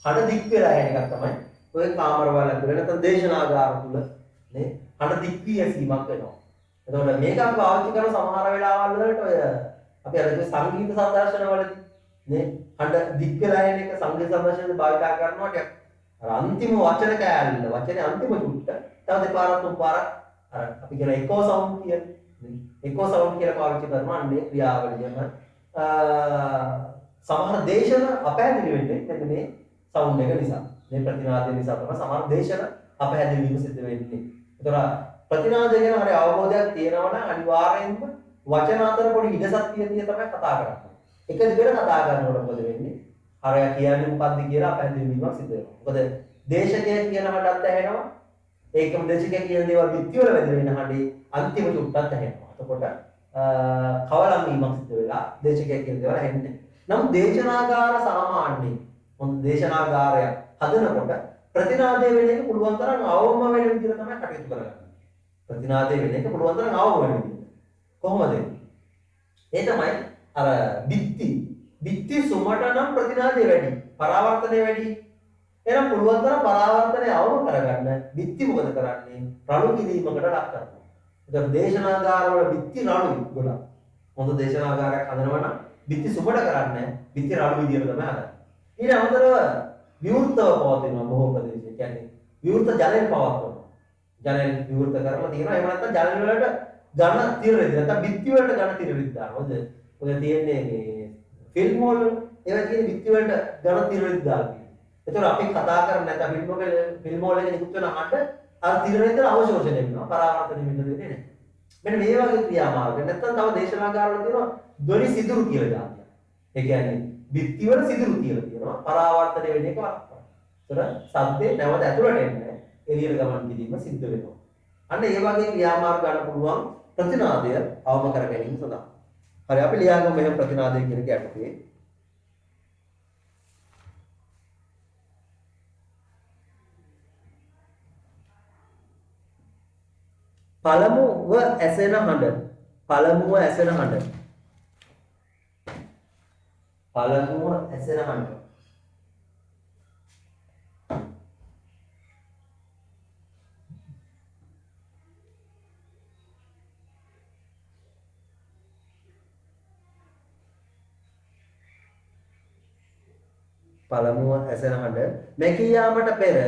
හඬ දික් වෙලා යන එකක් තමයි ඔය කාමරවල ඇතුළේ නැත්නම් දේශනාගාර තුල නේ හඬ දික්වී ඇසීමක් වෙනවා. එතකොට මේක අපි පාවිච්චි කරන සමහර වෙලාවල් වලට ඔය අපි අර සංගීත සම්දර්ශනවලදී නේ හඬ දික් වෙලා යන එක සංගීත සම්දර්ශනවලදී භාවිත කරනවා ටික අර අන්තිම වචන කෑල්ල වචනේ අන්තිම චුට්ට තව දෙපාරක් තුන් පාරක් අර අපි කියන එකෝ සවුන්ඩ් කියන්නේ එකෝ සවුන්ඩ් කියලා පාවිච්චි කරනවා අන්නේ ක්‍රියාවලියම සමහර දේශන අපහැදිලි වෙන්නේ මෙන්න මේ සවුන්ඩ් එක නිසා මේ ප්‍රතිනාදය නිසා තමයි සමහර දේශන අපහැදිලි වීම සිද්ධ වෙන්නේ. ඒතර ප්‍රතිනාදය ගැන හරි අවබෝධයක් තියෙනවා නම් අනිවාර්යෙන්ම වචන අතර පොඩි ඉඩසක් තියෙන තමයි කතා කරන්නේ. එක දිගට කතා කරනකොට මොකද වෙන්නේ? හරය කියන්නේ මොකද්ද කියලා අපහැදිලි වීමක් සිද්ධ වෙනවා. මොකද දේශකයා කියන හඬත් ඇහෙනවා. ඒකම දේශකයා කියන දේවල් පිටිවල වැදෙන වෙන හඬේ අන්තිම චුට්ටත් ඇහෙනවා. එතකොට කවලම් වීමක් සිද්ධ වෙලා දේශකයා කියන දේවල් ඇහෙන්නේ. නමුත් දේශනාගාර සාමාන්‍යයෙන් මොන දේශනාගාරයක් හදනකොට ප්‍රතිනාදය වෙන එක පුළුවන් තරම් අවම වෙන විදිහට තමයි කටයුතු කරන්නේ. ප්‍රතිනාදය වෙන එක පුළුවන් තරම් අවම වෙන විදිහට. කොහොමද? ඒ තමයි අර බිත්ති සුමට නම් ප්‍රතිනාදය වැඩි. පරාවර්තනය වැඩි. එහෙනම් පුළුවන් තරම් පරාවර්තනය අවම කරගන්න බිත්ති මොකද කරන්නේ? රළු කිරීමකට ලක් කරනවා. ඒතර දේශනාගාරවල බිත්ති රළු ගොඩක්. හොඳ දේශනාගාරයක් හදනවා නම් බිත්ති සුමට කරන්නේ බිත්ති රළු විදිහට තමයි හදන්නේ. ඊට අමතරව විවෘතව පවතිනවා බොහෝ ප්‍රදේශ. කියන්නේ විවෘත ජලයෙන් පවත්වනවා. ජලයෙන් විවෘත කරලා තියෙනවා. එහෙම නැත්නම් ජල වලට ඝන තිරෙද්ද නැත්නම් බිත්ති වලට ඝන තිරෙද්ද දානවා. ඔය තියෙන්නේ මේ ෆිල්ම් වල ඒවා තියෙන බිත්ති වලට ඝන තිරෙද්ද දානවා. ඒතකොට අපි කතා කරන්නේ නැත්නම් ෆිල්ම් වල නිකුත් වෙන හඬ අර තිරෙද්ද අවශෝෂණය වෙනවා. පරාවර්තනය වෙන්න දෙන්නේ නැහැ. මෙන්න මේ වගේ ක්‍රියාමාර්ග. නැත්නම් තව දේශනාගාරවල තියෙනවා ධ්වනි සිදුරු කියලා දානවා. ඒ කියන්නේ බිත්ති වල සිදුරු කියලා තියෙනවා. පරාවර්තනය වෙන එක වළක්වනවා. ඒතර සද්දේ නැවත ඇතුළට එන්නේ එළියට ගමන් කිරීම සිද්ධ වෙනවා. අන්න ඒ වගේ ක්‍රියාමාර්ග ගන්න පුළුවන් ප්‍රතිනාදය අවම කර ගැනීම සඳහා. හරි අපි ලියාගමු මෙහෙම ප්‍රතිනාදය කියන එක යටතේ. පළමුව ඇසෙන හඬ. පළමුව ඇසෙන හඬ. පළමුව ඇසෙන හඬ. පළමුව ඇසෙන හඬ මෙකී යාමට පෙර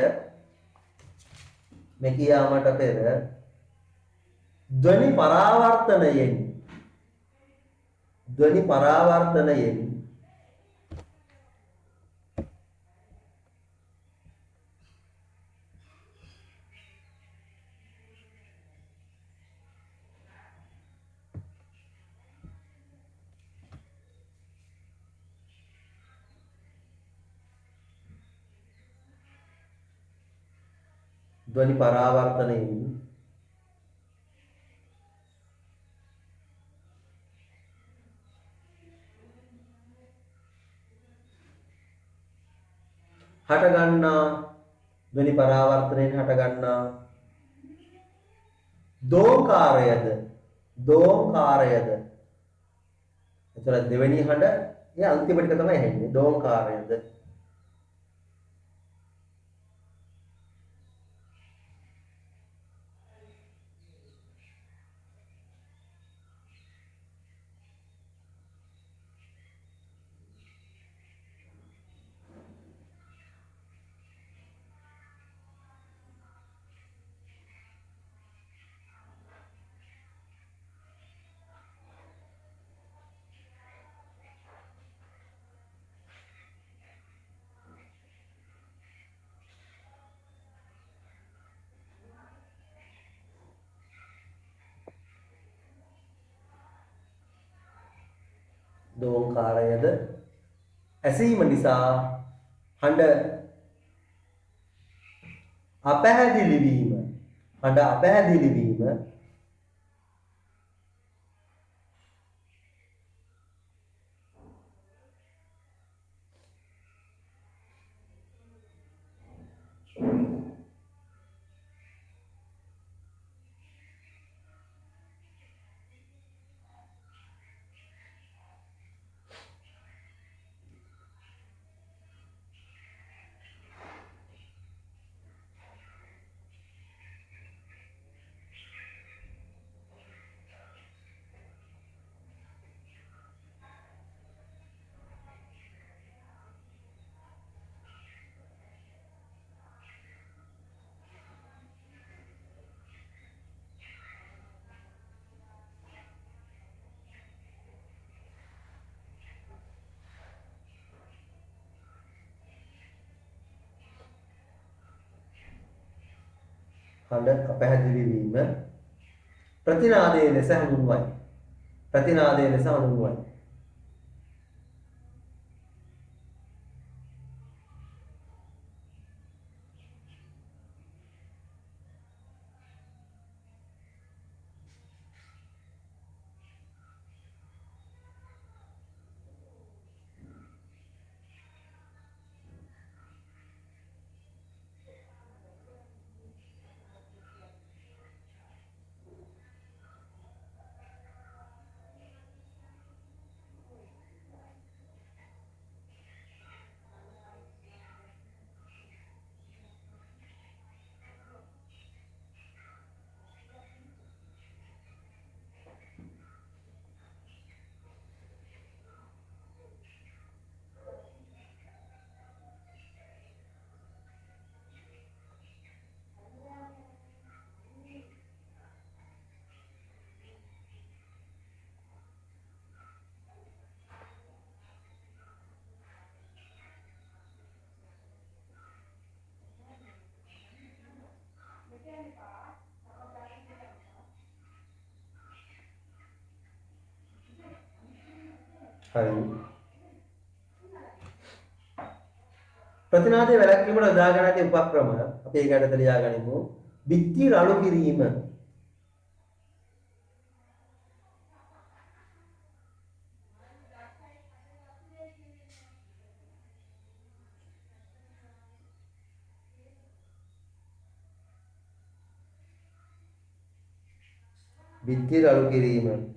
ධ්වනි පරාවර්තනයෙන් හටගන්නා ධ්වනි පරාවර්තනයෙන් හටගන්නා දෝංකාරයද එතන දෙවෙනි හඬ ඒ අන්තිම ටික තමයි ඇහෙන්නේ දෝංකාරයද දෝංකාරයද ඇසීම නිසා හඬ අපැහැදිලි වීම. හඬ අපැහැදිලි වීම හඬ අපැහැදිලි වීම ප්‍රතිනාදයේ ලෙස හඳුන්වයි. ප්‍රතිනාදයේ ලෙස හඳුන්වයි. හරි. ප්‍රතිනාදයේ වැළැක්වීමට යොදාගෙන ඇති උපක්‍රම අපි ඒක ඇතුළත ලියා ගනිමු. බිත්ති රළු කිරීම. බිත්ති රළු කිරීම.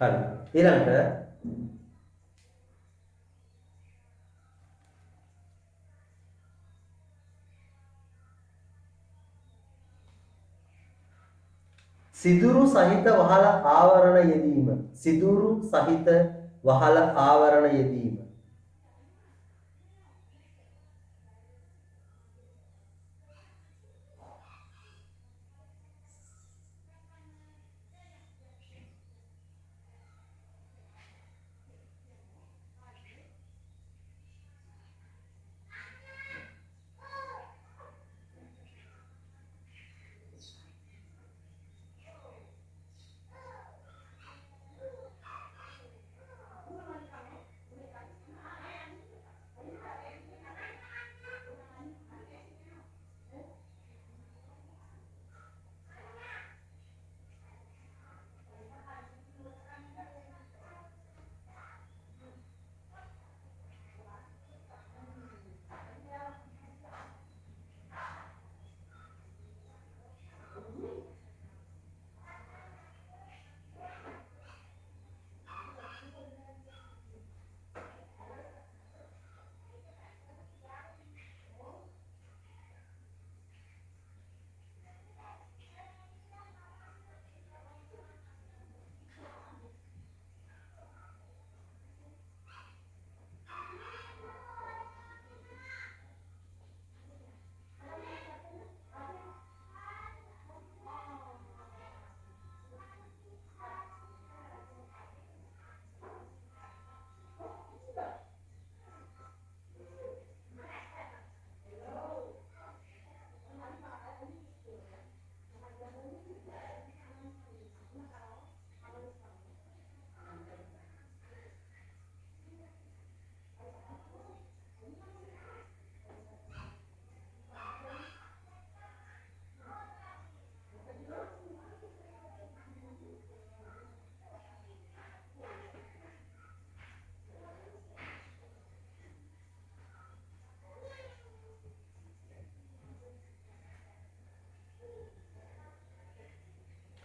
හරි. ඊළඟට සිදුරු සහිත වහල ආවරණ යෙදීම. සිදුරු සහිත වහල ආවරණ යෙදීම.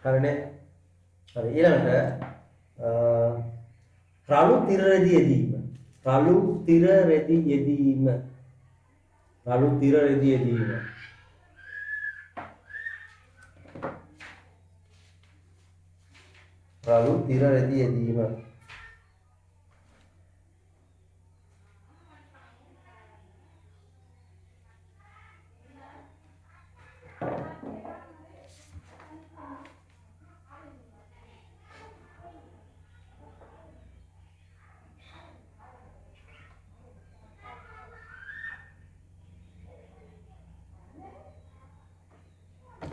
හරිනේ. හරි ඊළඟට රළු තිර රෙදි යෙදීම. රළු තිර රෙදි යෙදීම. රළු තිර රෙදි යෙදීම. රළු තිර රෙදි යෙදීම.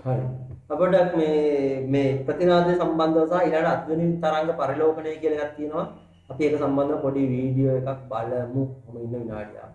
හරි. අපිට මේ ප්‍රතිනාදය සම්බන්ධව සහ ඊළඟ අධ්වනි තරංග පරිලෝකනය කියලා එකක් තියෙනවා. අපි ඒක සම්බන්ධව පොඩි වීඩියෝ එකක් බලමු. කොහොම ඉන්න විනාඩියක්.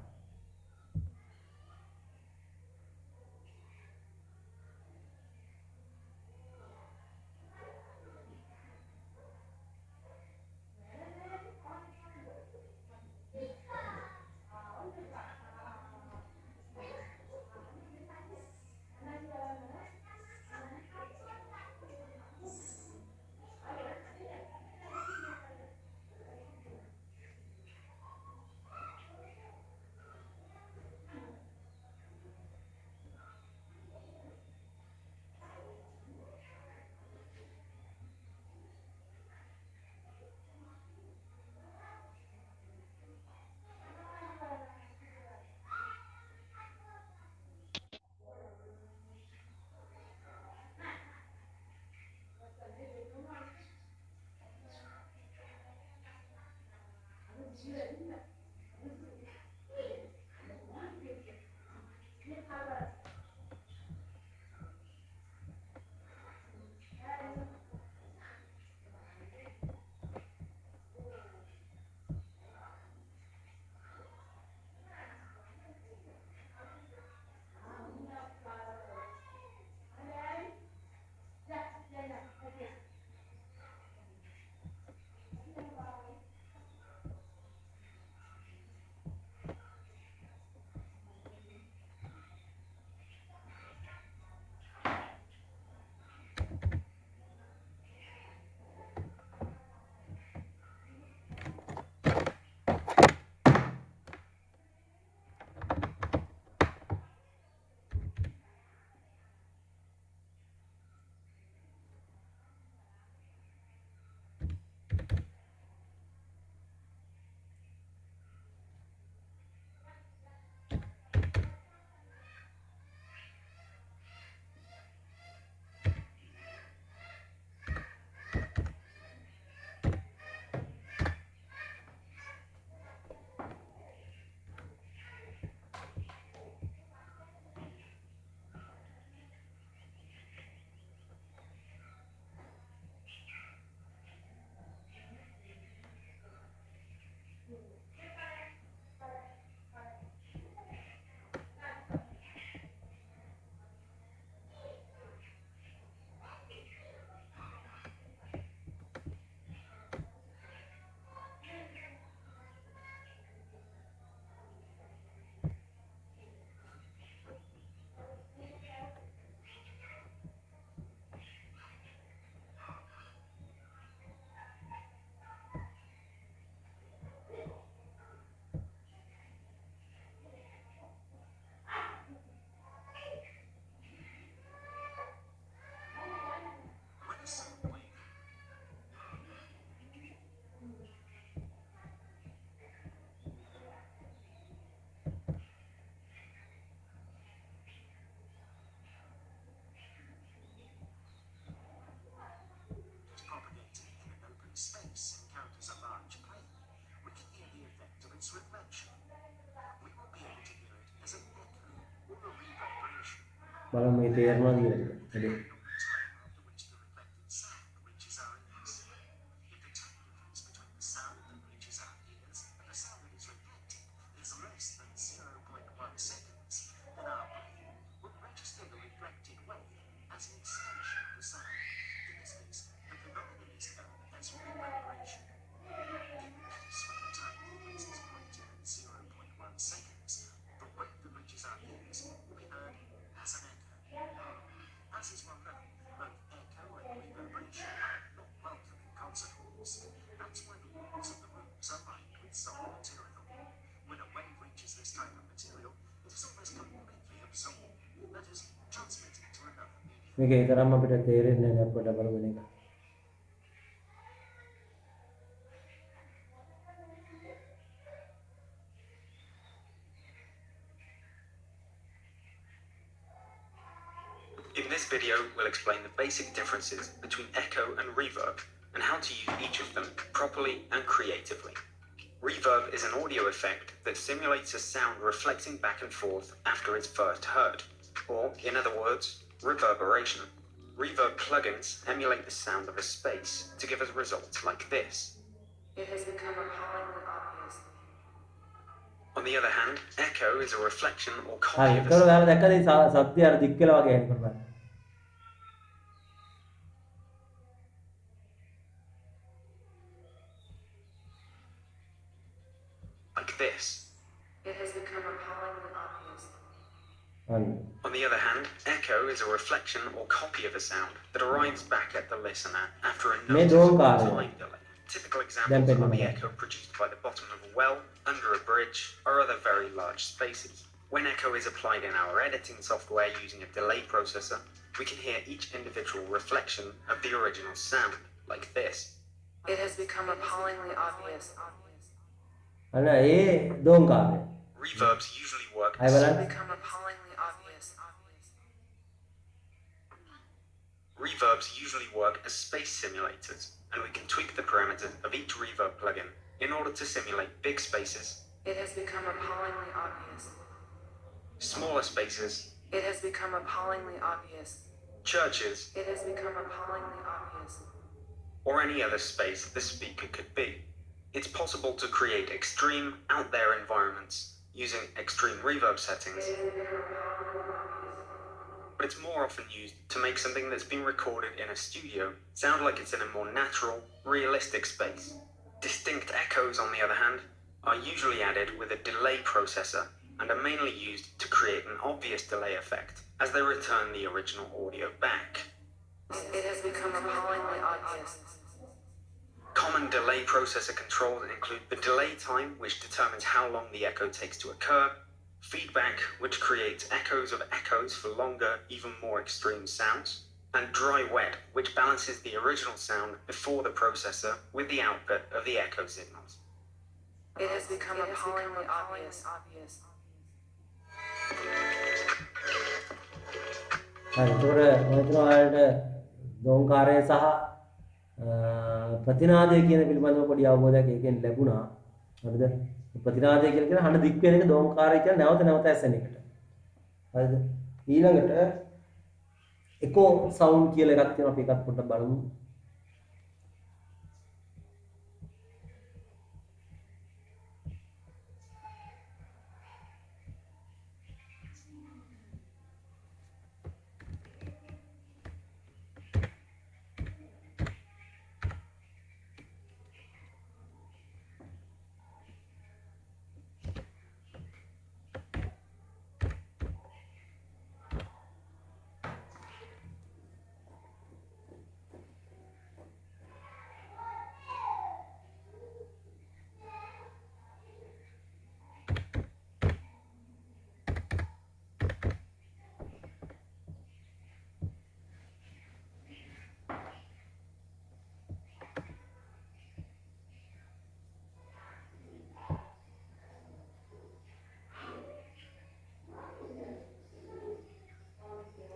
බලමු මේ තේරෙනවද කියලා. As is one මේක තරම්ම අපිට තේරෙන්නේ නැහැ අපිට බලවෙන එක. In this video, we'll explain the basic differences between echo and reverb and how to use each of them properly and creatively. Reverb is an audio effect that simulates a sound reflecting back and forth after it's first heard, or, in other words, reverberation. Reverb plugins emulate the sound of a space to give us results like this. It has become appallingly obvious. On the other hand, echo is a reflection or හරි copy of a ඒතකොට sound. ඔයාලා දැක්කද මේ සද්දය අර දික් වෙලා වගේ එනකොට බලන්න. Like this. It has become appallingly obvious. අන්න. On the other hand, echo is a reflection or copy of a sound that arrives back at the listener after a මේ noticeable දෝංකාරය. time delay. Typical දැන් examples are පෙන්නනවා. the echo produced by the bottom of a well, under a bridge, or other very large spaces. When echo is applied in our editing software using a delay processor, we can hear each individual reflection of the original sound, like this. It has become appallingly obvious. අන්න ඒ දෝංකාරය. Reverbs usually work අය It has බලන්න. become appallingly obvious. Reverbs usually work as space simulators, and we can tweak the parameters of each reverb plugin in order to simulate big spaces, It has become appallingly obvious. smaller spaces, It has become appallingly obvious. churches, It has become appallingly obvious. or any other space the speaker could be. It's possible to create extreme, out there environments using extreme reverb settings, but it's more often used to make something that's been recorded in a studio sound like it's in a more natural, realistic space. Distinct echoes, on the other hand, are usually added with a delay processor and are mainly used to create an obvious delay effect as they return the original audio back. It has become appallingly obvious. Common delay processor controls include the delay time, which determines how long the echo takes to occur, feedback, which creates echoes of echoes for longer, even more extreme sounds, and dry wet, which balances the original sound before the processor with the output of the echo signals. It has become appallingly obvious. හරි ඒතකොට මම හිතනවා ඔයාලට දෝංකාරය සහ ප්‍රතිනාදය කියන පිළිබඳව පොඩි අවබෝධයක් ඒකෙන් ලැබුණා. හරිද? ප්‍රතිනාදය කියලා කියන හඬ දික් වෙන එක දෝංකාරය කියන නැවත නැවත ඇසෙන එකට. හරිද? ඊළඟට එකෝ සවුන්ඩ් කියලා එකක් තියෙනවා අපි ඒකත් පොඩ්ඩක් බලමු.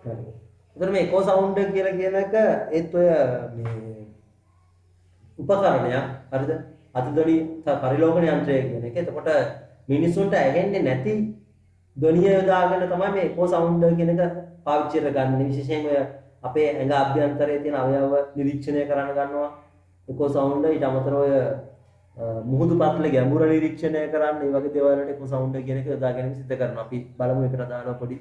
හරි. එතකොට මේ එකෝ සවුන්ඩ් කියලා කියන එක ඒත් ඔය මේ උපකරණයක් හරිද? අතිධ්වනි පරිලෝකන යන්ත්‍රය කියන එක. එතකොට මිනිසුන්ට ඇහෙන්නේ නැති ධ්වනිය යොදාගෙන තමයි මේ එකෝ සවුන්ඩ් කියන එක පාවිච්චි කරගන්නේ. විශේෂයෙන් ඔය අපේ ඇඟ අභ්‍යන්තරයේ තියෙන අවයව නිරීක්ෂණය කරන්න ගන්නවා එකෝ සවුන්ඩ්. ඊට අමතරව ඔය මුහුදු පත්ලේ ගැඹුර නිරීක්ෂණය කරන්න මේ වගේ දේවල් වලට එකෝ සවුන්ඩ් කියන එක යොදා ගැනීම සිද්ධ කරනවා. අපි බලමු ඒකට අදාළව පොඩි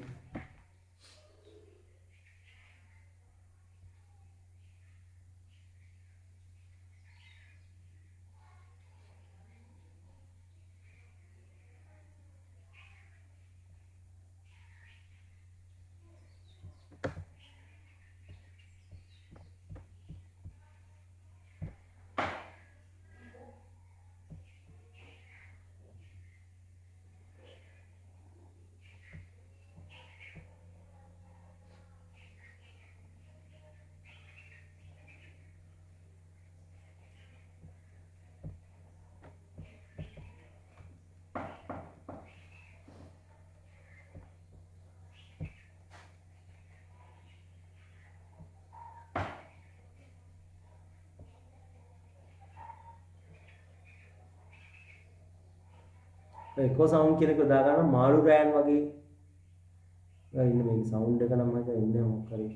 එකෝ සවුන්ඩ් කියන එක යොදා ගන්න මාළු රෑන් වගේ ඉන්න මේක සවුන්ඩ් එක නම් මම ඉන්නේ මොකක් කරේ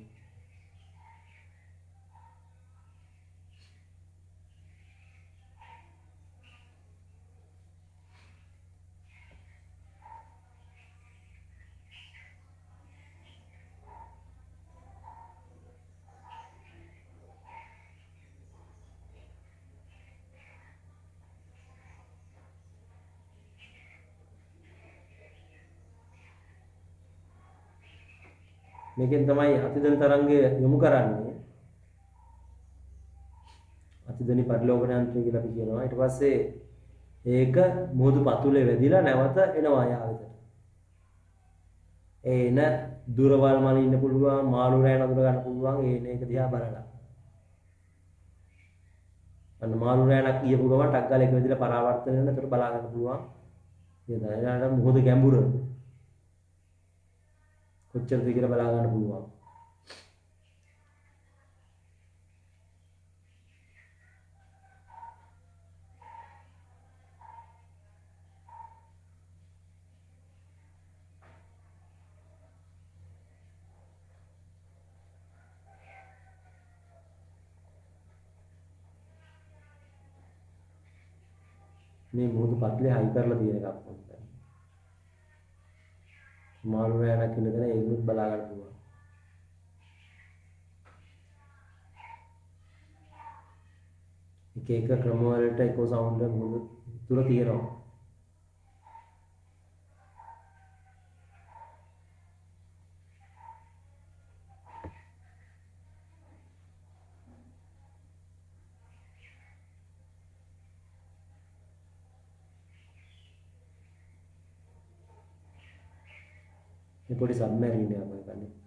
මේකෙන් තමයි අතිදෙන තරංගය යොමු කරන්නේ අතිදෙනි පරිලෝකන යන්ත්‍රය කියලා අපි කියනවා ඊට පස්සේ ඒක මුහුදු පතුලේ වැදිලා නැවත එනවා යාවෙතට එන දුරවල් මල ඉන්න පුළුවන් මාළු රෑන අඳුර ගන්න පුළුවන් ඒක දිහා බලලා අන්න මාළු රෑනක් කියපු ගමන් ටක් ගාලා එක විදිහට පරාවර්තන වෙන ඒකට බලා ගන්න පුළුවන් ඒ තමයි මුහුදු ගැඹුර කොච්චරද කියලා බලා ගන්න පුළුවන්. මේ මුහුදු පත්ලේ හයි කරලා තියෙන එකක් මොකක්ද? මාළු රෑනක් ඉන්න තැන ඒකත් බලා ගන්න පුළුවන්. එක එක ක්‍රම වලට එකෝ සවුන්ඩ් එක මුහුදු තුල තියෙනවා. මේ පොඩි සබ්මැරින් එකක් මම ගන්නේ.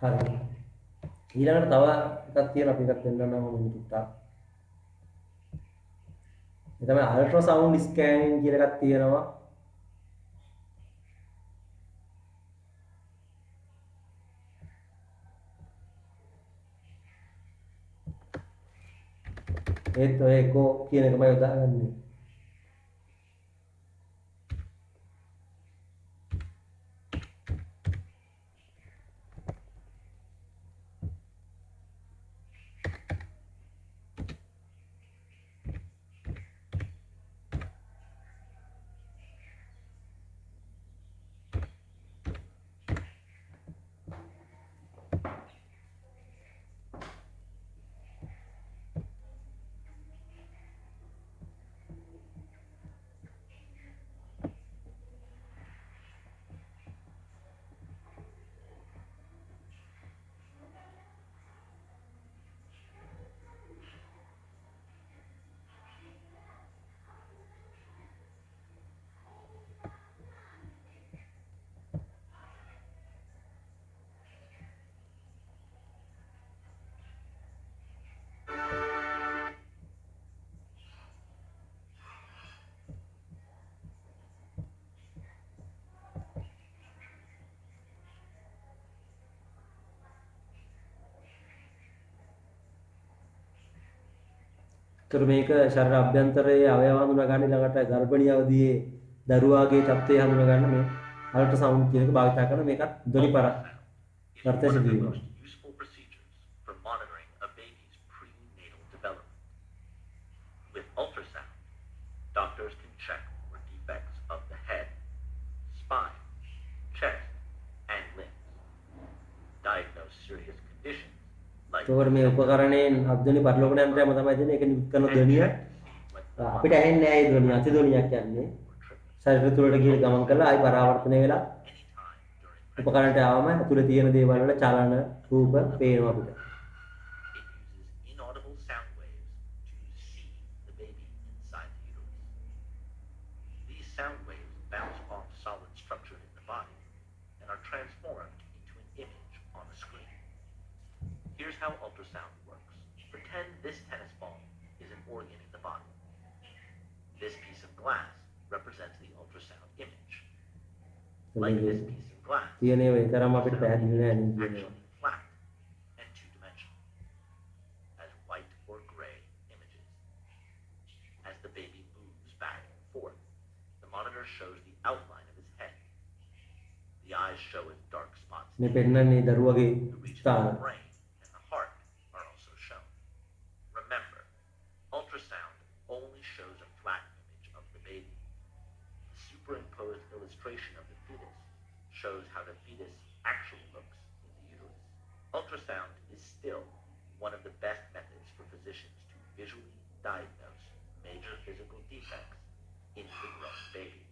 හරි. ඊළඟට තව එකක් තියෙනවා අපි එකක් දෙන්නම් මම මුලින්ම. ඒ තමයි අල්ට්‍රාසවුන්ඩ් ස්කෑනින් කියලා එකක් තියෙනවා. ඒත් ඔය එකෝ කියන එකමයි යොදාගන්නේ. ඒතර මේක ශරීර අභ්‍යන්තරයේ අවයව හඳුනා ගන්න ළඟට ගර්භණී අවදියේ දරුවාගේ තත්ත්වය හඳුනා ගන්න මේ අල්ට්‍රාසවුන්ඩ් කියන එක භාවිත කරන මේකත් ධ්වනි පරාවර්තන සිදුවීම. Useful procedures for monitoring a baby's prenatal development. spine, chest, and limbs. Diagnose serious conditions like ඒකෝර මේ උපකරණයෙන් අධ්වනි පරිලෝකන යන්ත්‍රයම තමයි දෙන්නේ. ඒක නිකුත් කරන ධ්වනිය අපිට ඇහෙන්නේ නැහැ. ඒ ධ්වනිය අතිධ්වනියක් කියන්නේ. ශරීර තුළට ගිහින් ගමන් කරලා ආයි පරාවර්තනය වෙලා උපකරණයට ආවම ඇතුලේ තියෙන දේවල් වල චලන රූප පේනවා අපිට. It uses inaudible sound waves to see the baby inside the uterus. These sound waves bounce off solid structure in the body and are transformed into an image on a screen. Here's how ultrasound works. Pretend this tennis ball is an organ in the body. This piece of glass represents the ultrasound image. Like this piece of glass, තියෙනේ ඒ තරම් අපිට පැහැදිලි නෑ නේ කියනවා. actually flat and two-dimensional, as white or gray images. As the baby moves back and forth, the monitor shows the outline of his head. The eyes show as dark spots. මේ පෙන්නන්නේ දරුවගේ The regions of ස්ථාන. the brain and the heart are also shown. Remember, ultrasound only shows a flat image of the baby. The superimposed illustration of the fetus shows how the fetus actually looks in the uterus. Ultrasound is still one of the best methods for physicians to visually diagnose major physical defects in the grown baby.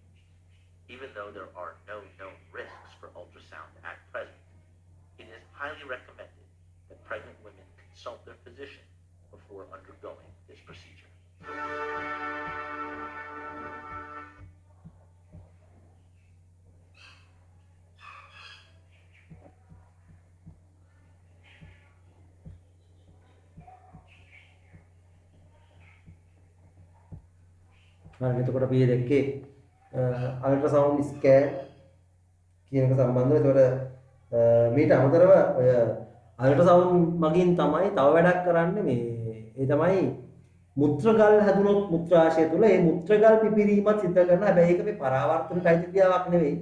Even though there are no known risks for ultrasound at present, it is highly recommended that pregnant women consult their physician before undergoing this procedure. හරි එතකොට අපි දැක්කේ ultrasound scan කියන එක සම්බන්ධව. එතකොට මීට අමතරව ඔය අල්ට්‍රාසවුන්ඩ් මගින් තමයි තව වැඩක් කරන්නේ මේ ඒ තමයි මුත්‍රාගල් හැදුනොත් මුත්‍රාශය තුල ඒ මුත්‍රාගල් පිපිරීමත් සිද්ධ කරන. හැබැයි ඒක මේ පරාවර්තන ක්‍රියාවක් නෙවෙයි.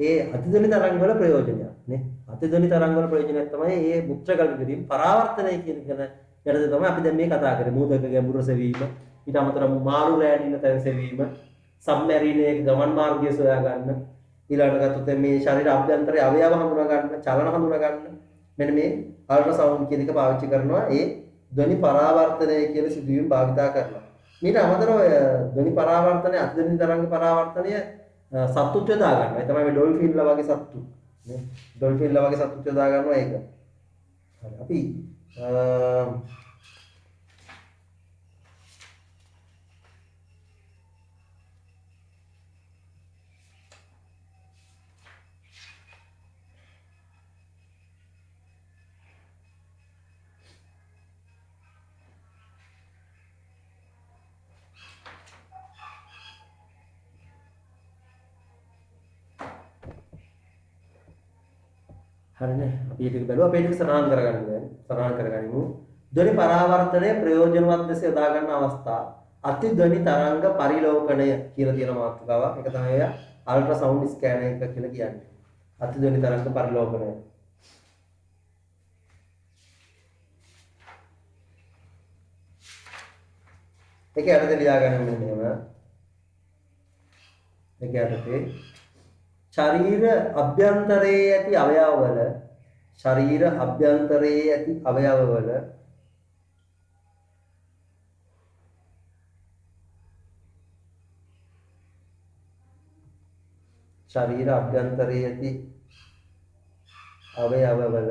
ඒ අතිධ්වනි තරංග වල ප්‍රයෝජනයක් නේ. අතිධ්වනි තරංග වල ප්‍රයෝජනයක් තමයි මේ මුත්‍රාගල් පිපිරීම පරාවර්තනය කියන යටතේ තමයි අපි දැන් මේ කතා කරන්නේ. මූදක ගැඹුර සෙවීම, ඊට අමතරව මාළු ලෑනින තැන් සෙවීම, සබ්මැරීනයක ගමන් මාර්ගය සොයා ගන්න, ඊළඟට ගත්තොත් මේ ශරීර අභ්‍යන්තරයේ අවයව හඳුනා ගන්න, චලන හඳුනා ගන්න. මෙන්න මේ අල්ට්‍රාසවුන්ඩ් කියන එක පාවිච්චි කරනවා ඒ ධ්වනි පරාවර්තනය කියන සිදුවීම භාවිතා කරනවා. ඊට අමතරව ධ්වනි පරාවර්තනය, අධ්වනි තරංග පරාවර්තනය සත්තුත් යොදා ගන්නවා. ඒ තමයි මේ ඩොල්ෆින්ලා වගේ සත්තු. නේ? ඩොල්ෆින්ලා වගේ සත්තුත් යොදා ගන්නවා ඒක. හරි. අපි හරිනේ අපි ඒක බලුවා. අපි ඒක සනාහන් කරගන්න දැන්. සනාහන් කරගනිමු. ධ්වනි පරාවර්තනය ප්‍රයෝජනවත් ලෙස යොදා ගන්න අවස්ථා අති ධ්වනි තරංග පරිලෝකණය කියලා තියෙන මාතෘකාවක්. ඒක තමයි අල්ට්‍රාසවුන්ඩ් ස්කෑනර් එක කියලා කියන්නේ. අති ධ්වනි තරංග පරිලෝකණය. ඒක යටතේ ලියාගන්න මෙහෙම. ඒක යටතේ ශරීර අභ්‍යන්තරයේ ඇති අවයවවල ශරීර අභ්‍යන්තරයේ ඇති අවයවවල ශරීර අභ්‍යන්තරයේ ඇති අවයවවල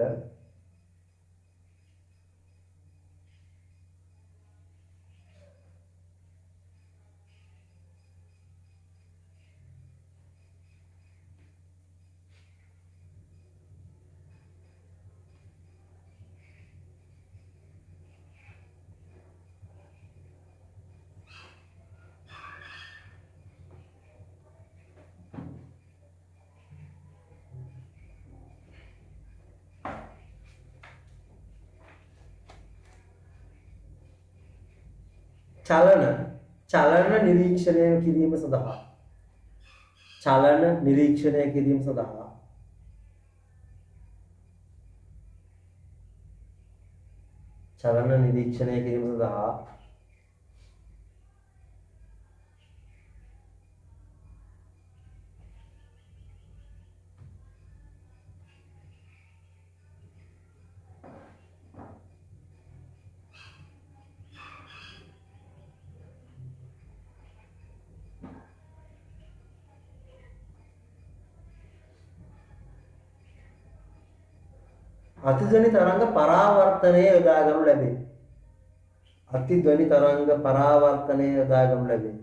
චලන නිරීක්ෂණය කිරීම සඳහා චලන නිරීක්ෂණය කිරීම සඳහා චලන නිරීක්ෂණය කිරීම සඳහා අතිධ්වනි තරංග පරාවර්තනය යොදා ගනු ලැබේ. අතිධ්වනි තරංග පරාවර්තනය යොදා ගනු ලැබේ.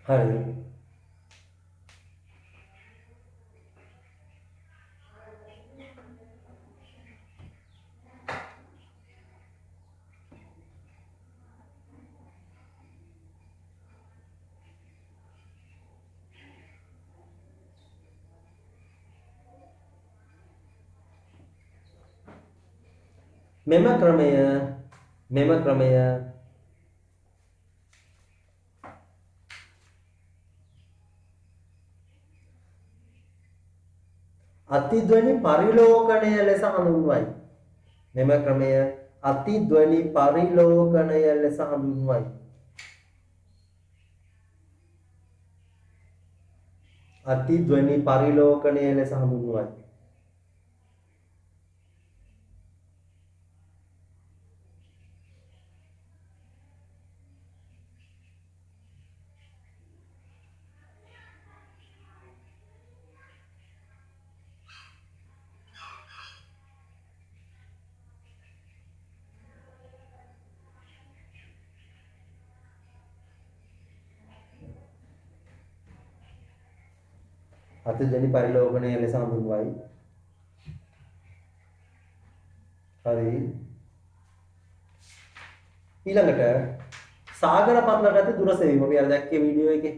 හරි. මෙම ක්‍රමය අතිධ්වනි පරිලෝකණය ලෙස හඳුන්වයි. මෙම ක්‍රමය අතිධ්වනි පරිලෝකණය ලෙස හඳුන්වයි. අතිධ්වනි පරිලෝකණය ලෙස හඳුන්වයි. අතිධ්වනි පරිලෝකණය ලෙස හඳුන්වයි. හරි. ඊළඟට සාගර පත්ලට ඇති දුර සෙවීම අපි අර දැක්කේ වීඩියෝ එකේ.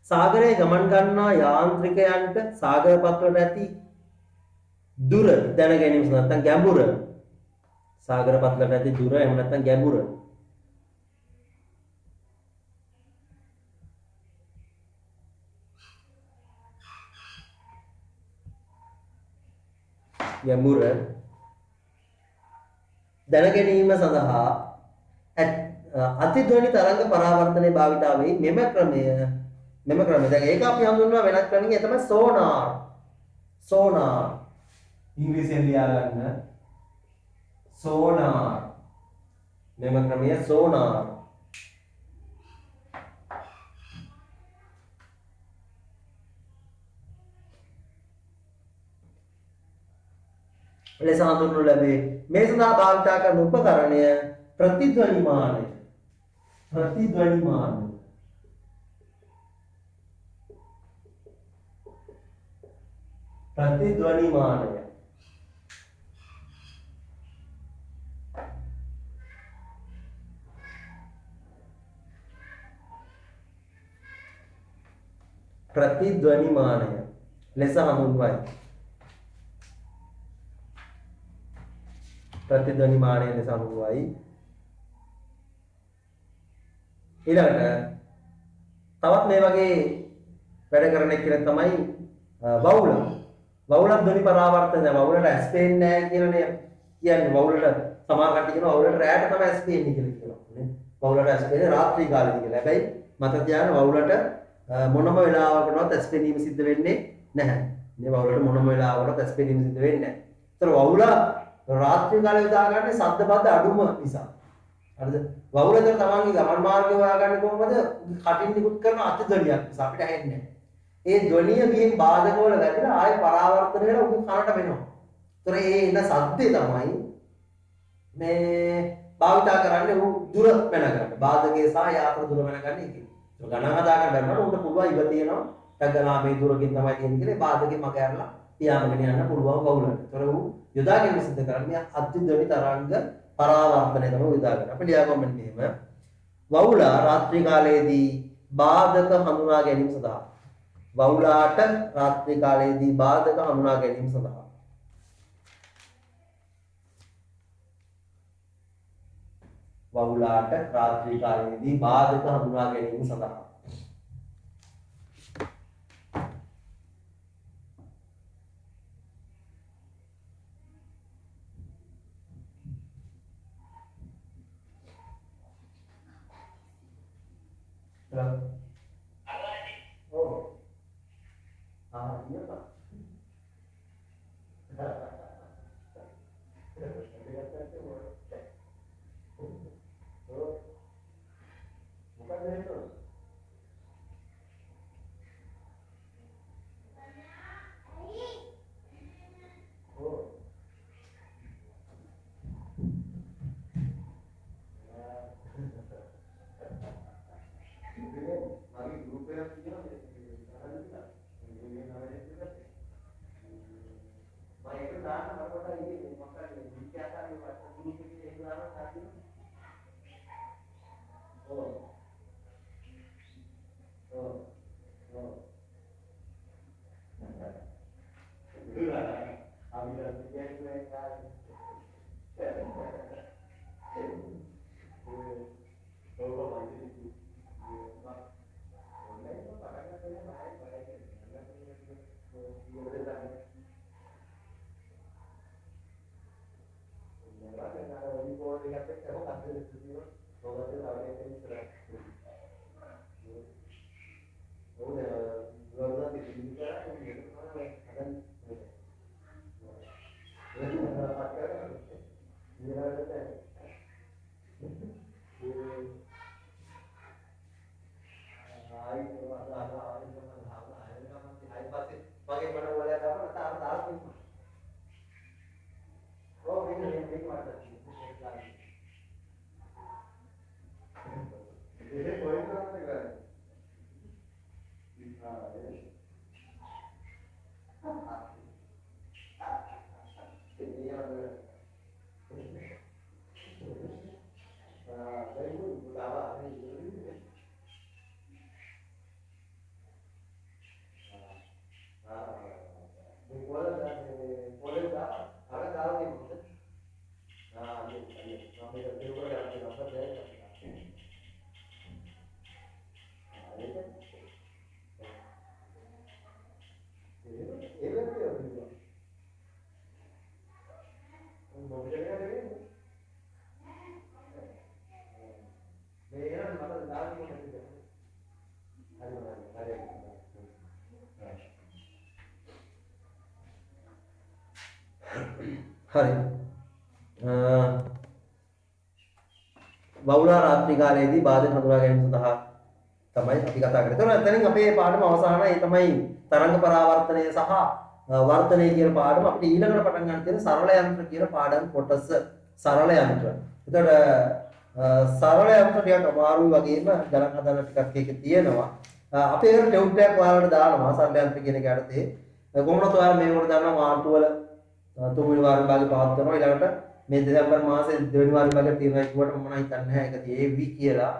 සාගරයේ ගමන් ගන්නා යාන්ත්‍රිකයන්ට සාගර පත්ලට ඇති දුර දැන ගැනීම සඳහා නැත්නම් ගැඹුර. සාගර පත්ලට ඇති දුර එහෙම නැත්නම් ගැඹුර. ගැඹුර දැන ගැනීම සඳහා අතිධ්වනි තරංග පරාවර්තනයේ භාවිතා වෙයි. මෙම ක්‍රමය දැන් ඒක අපි හඳුන්වන වෙනත් ක්‍රමයක තමයි සෝනාර් ඉංග්‍රීසියෙන් ලියා ගන්න සෝනාර්. මෙම ක්‍රමය සෝනාර්. ලෙස හඳුන්වනු ලැබේ. මේ සඳහා භාවිත කරන උපකරණය ප්‍රතිධ්වනිමානය. ප්‍රතිධ්වනිමානය. ප්‍රතිධ්වනිමානය. ප්‍රතිධ්වනිමානය ලෙස හඳුන්වයි. ප්‍රතිධ්වනිමානය ලෙස හඳුන්වයි. ඊළඟට තවත් මේ වගේ වැඩ කරන එක තමයි වවුල. වවුල ධ්වනි පරාවර්තනය. වවුලට ඇස් පේන්නේ නැහැ කියලානේ කියන්නේ. වවුලට සමහර කට්ටිය කියනවා වවුලට රැයට තමයි ඇස් පේන්නේ කියලා කියනවා නේ. වවුලට ඇස් පේන්නේ රාත්‍රී කාලෙදි කියලා. හැබැයි මතක තියාගන්න වවුලට මොනම වෙලාවකටවත් ඇස් පෙනීම සිද්ධ වෙන්නේ නැහැ. මේ වවුලට මොනම වෙලාවකටවත් ඇස් පෙනීම සිද්ධ වෙන්නේ නැහැ. ඒතර වවුල රාත්‍රී කාලේ යොදා ගන්න ශබ්ද බද්ද අඩුම නිසා. හරිද? වවුලෙන් තමන්ගේ ගමන් මාර්ගය හොයාගන්නේ කොහොමද? කටින් නිකුත් කරන අතිධ්වනියක් නිසා අපිට ඇහෙන්නේ නැහැ. ඒ ධ්වනිය ගිහින් බාධක වල වැදිලා ආයෙ පරාවර්තන වෙලා උගේ කනට වෙනවා. ඒතර ඒ එන සද්දේ තමයි මේ භාවිතා කරන්නේ දුර වෙනගන්න. බාධකයේ සහ යාත්‍ර දුර වෙනගන්න එකේ. ඒක ගණන් හදා ගන්න බැරි වුණා උන්ට පුළුවන් ඉව තියෙනවා. ටගලා මේ දුරකින් තමයි තියෙන්නේ කියලා බාධකේ මග ඇරලා පියාඹගෙන යන්න පුළුවන් වවුලට. ඒතර ඌ යොදා ගැනීම සිදු කරන්නේ අධ්‍යධ්වනි තරංග පරාවර්තනය තමයි යොදා ගන්න. අපි ලියාගමු මෙන්න මෙහෙම. වවුලා රාත්‍රී කාලයේදී බාධක හඳුනා ගැනීම සඳහා වවුලාට රාත්‍රී කාලයේදී බාධක හඳුනා ගැනීම සඳහා වවුලාට රාත්‍රී කාලයේදී බාධක හඳුනා ගැනීම සඳහා හරි. වවුලා රාත්‍රී කාලයේදී බාධක හඳුනා ගැනීම සඳහා තමයි අපි කතා කරන්නේ. ඒතකොට එතනින් අපේ පාඩම අවසානයි. ඒ තමයි තරංග පරාවර්තනය සහ වර්තනය කියන පාඩම. අපිට ඊළඟට පටන් ගන්න තියෙන සරල යන්ත්‍ර කියන පාඩම් කොටස. සරල යන්ත්‍ර. එතකොට සරල යන්ත්‍ර ටිකක් අමාරුයි වගේම ගණන් හදන්න ටිකක් ඒකේ තියෙනවා. අපි ඒකට ටෙවුට් එකක් ඔයාලට දානවා සරල යන්ත්‍ර කියන එක යටතේ. කොහොමද ඔයාලා මේකට දානවා මාර්තු වල තුන්වෙනි වාර විභාගේ පාස් කරනවා. ඊළඟට මේ දෙසැම්බර් මාසේ දෙවෙනි වාර විභාගේ තියෙනවා කිව්වට මම හිතන්නේ නැහැ ඒක තියෙවි කියලා.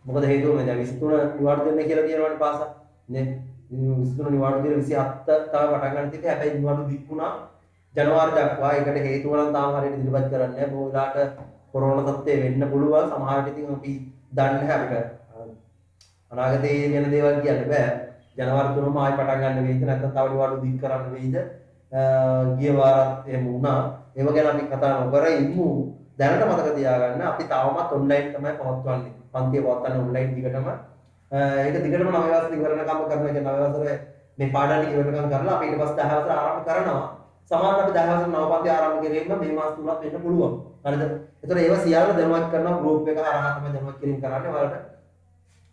මොකද හේතුව මේ දැන් 23 නිවාඩු දෙන්න කියලා කියනවනේ පාසක්. නේ 23 නිවාඩු දෙන 27 තව පටන් ගන්න තියෙන්නේ. හැබැයි නිවාඩු දික්ුණා ජනවාරි දක්වා. ඒකට හේතුව නම් තාම හරියට ඉදිරිපත් කරන්නේ නැහැ. බොහෝ වෙලාවට කොරෝනා තත්ත්වය වෙන්න පුළුවන්. සමහරට ඉතින් අපි දන්නේ නැහැ අපිට. අනාගතයේ වෙන දේවල් කියන්න බෑ. ජනවාරි 3ම ආයෙ පටන් ගන්න වෙයිද නැත්නම් තව නිවාඩු දික් කරන්න වෙයිද? ගිය වාරත් එහෙම වුණා. ඒව ගැන අපි කතා නොකර ඉමු. දැනට මතක තියාගන්න අපි තාමත් ඔන්ලයින් තමයි පවත්වන්නේ. පන්තිය පවත්වන්නේ ඔන්ලයින් දිගටම. ඒක දිගටම 9 වසර ඉවරනකම් කරන එක 9 වසර මේ පාඩම් ටික ඉවරනකම් කරලා අපි ඊට පස්සේ 10 වසර ආරම්භ කරනවා. සමහරවිට අපි 10 වසර නව පන්ති ආරම්භ කිරීම මේ මාස තුනක් වෙන්න පුළුවන්. හරිද? ඒතර ඒව සියල්ල දැනුවත් කරනවා ගෲප් එක හරහා තමයි දැනුවත් කිරීම කරන්නේ. ඔයාලට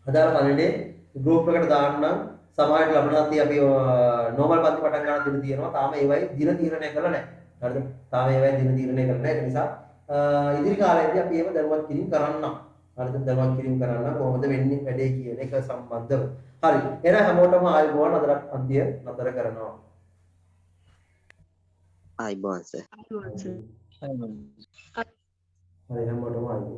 අදාළ පරිදි ගෲප් එකට දාන්නම්. සමාජයට ලබනවාදී අපි නෝමල් පන්ති පටන් ගන්න දින තියෙනවා. තාම ඒවයි දින තීරණය කරලා නැහැ. හරිද? තාම ඒවයි දින තීරණය කරලා නැහැ. ඒ නිසා ඉදිරි කාලයේදී අපි ඒව දැනුවත් කිරීම කරන්නම්. හරිද? දැනුවත් කිරීම කරන්න කොහොමද වෙන්නේ වැඩේ කියන එක සම්බන්ධව. හරි. එහෙනම් හැමෝටම ආයුබෝවන් අදට පන්තිය නතර කරනවා. ආයිබෝන් සර්. හරි හැමෝටම ආයිබෝවන්.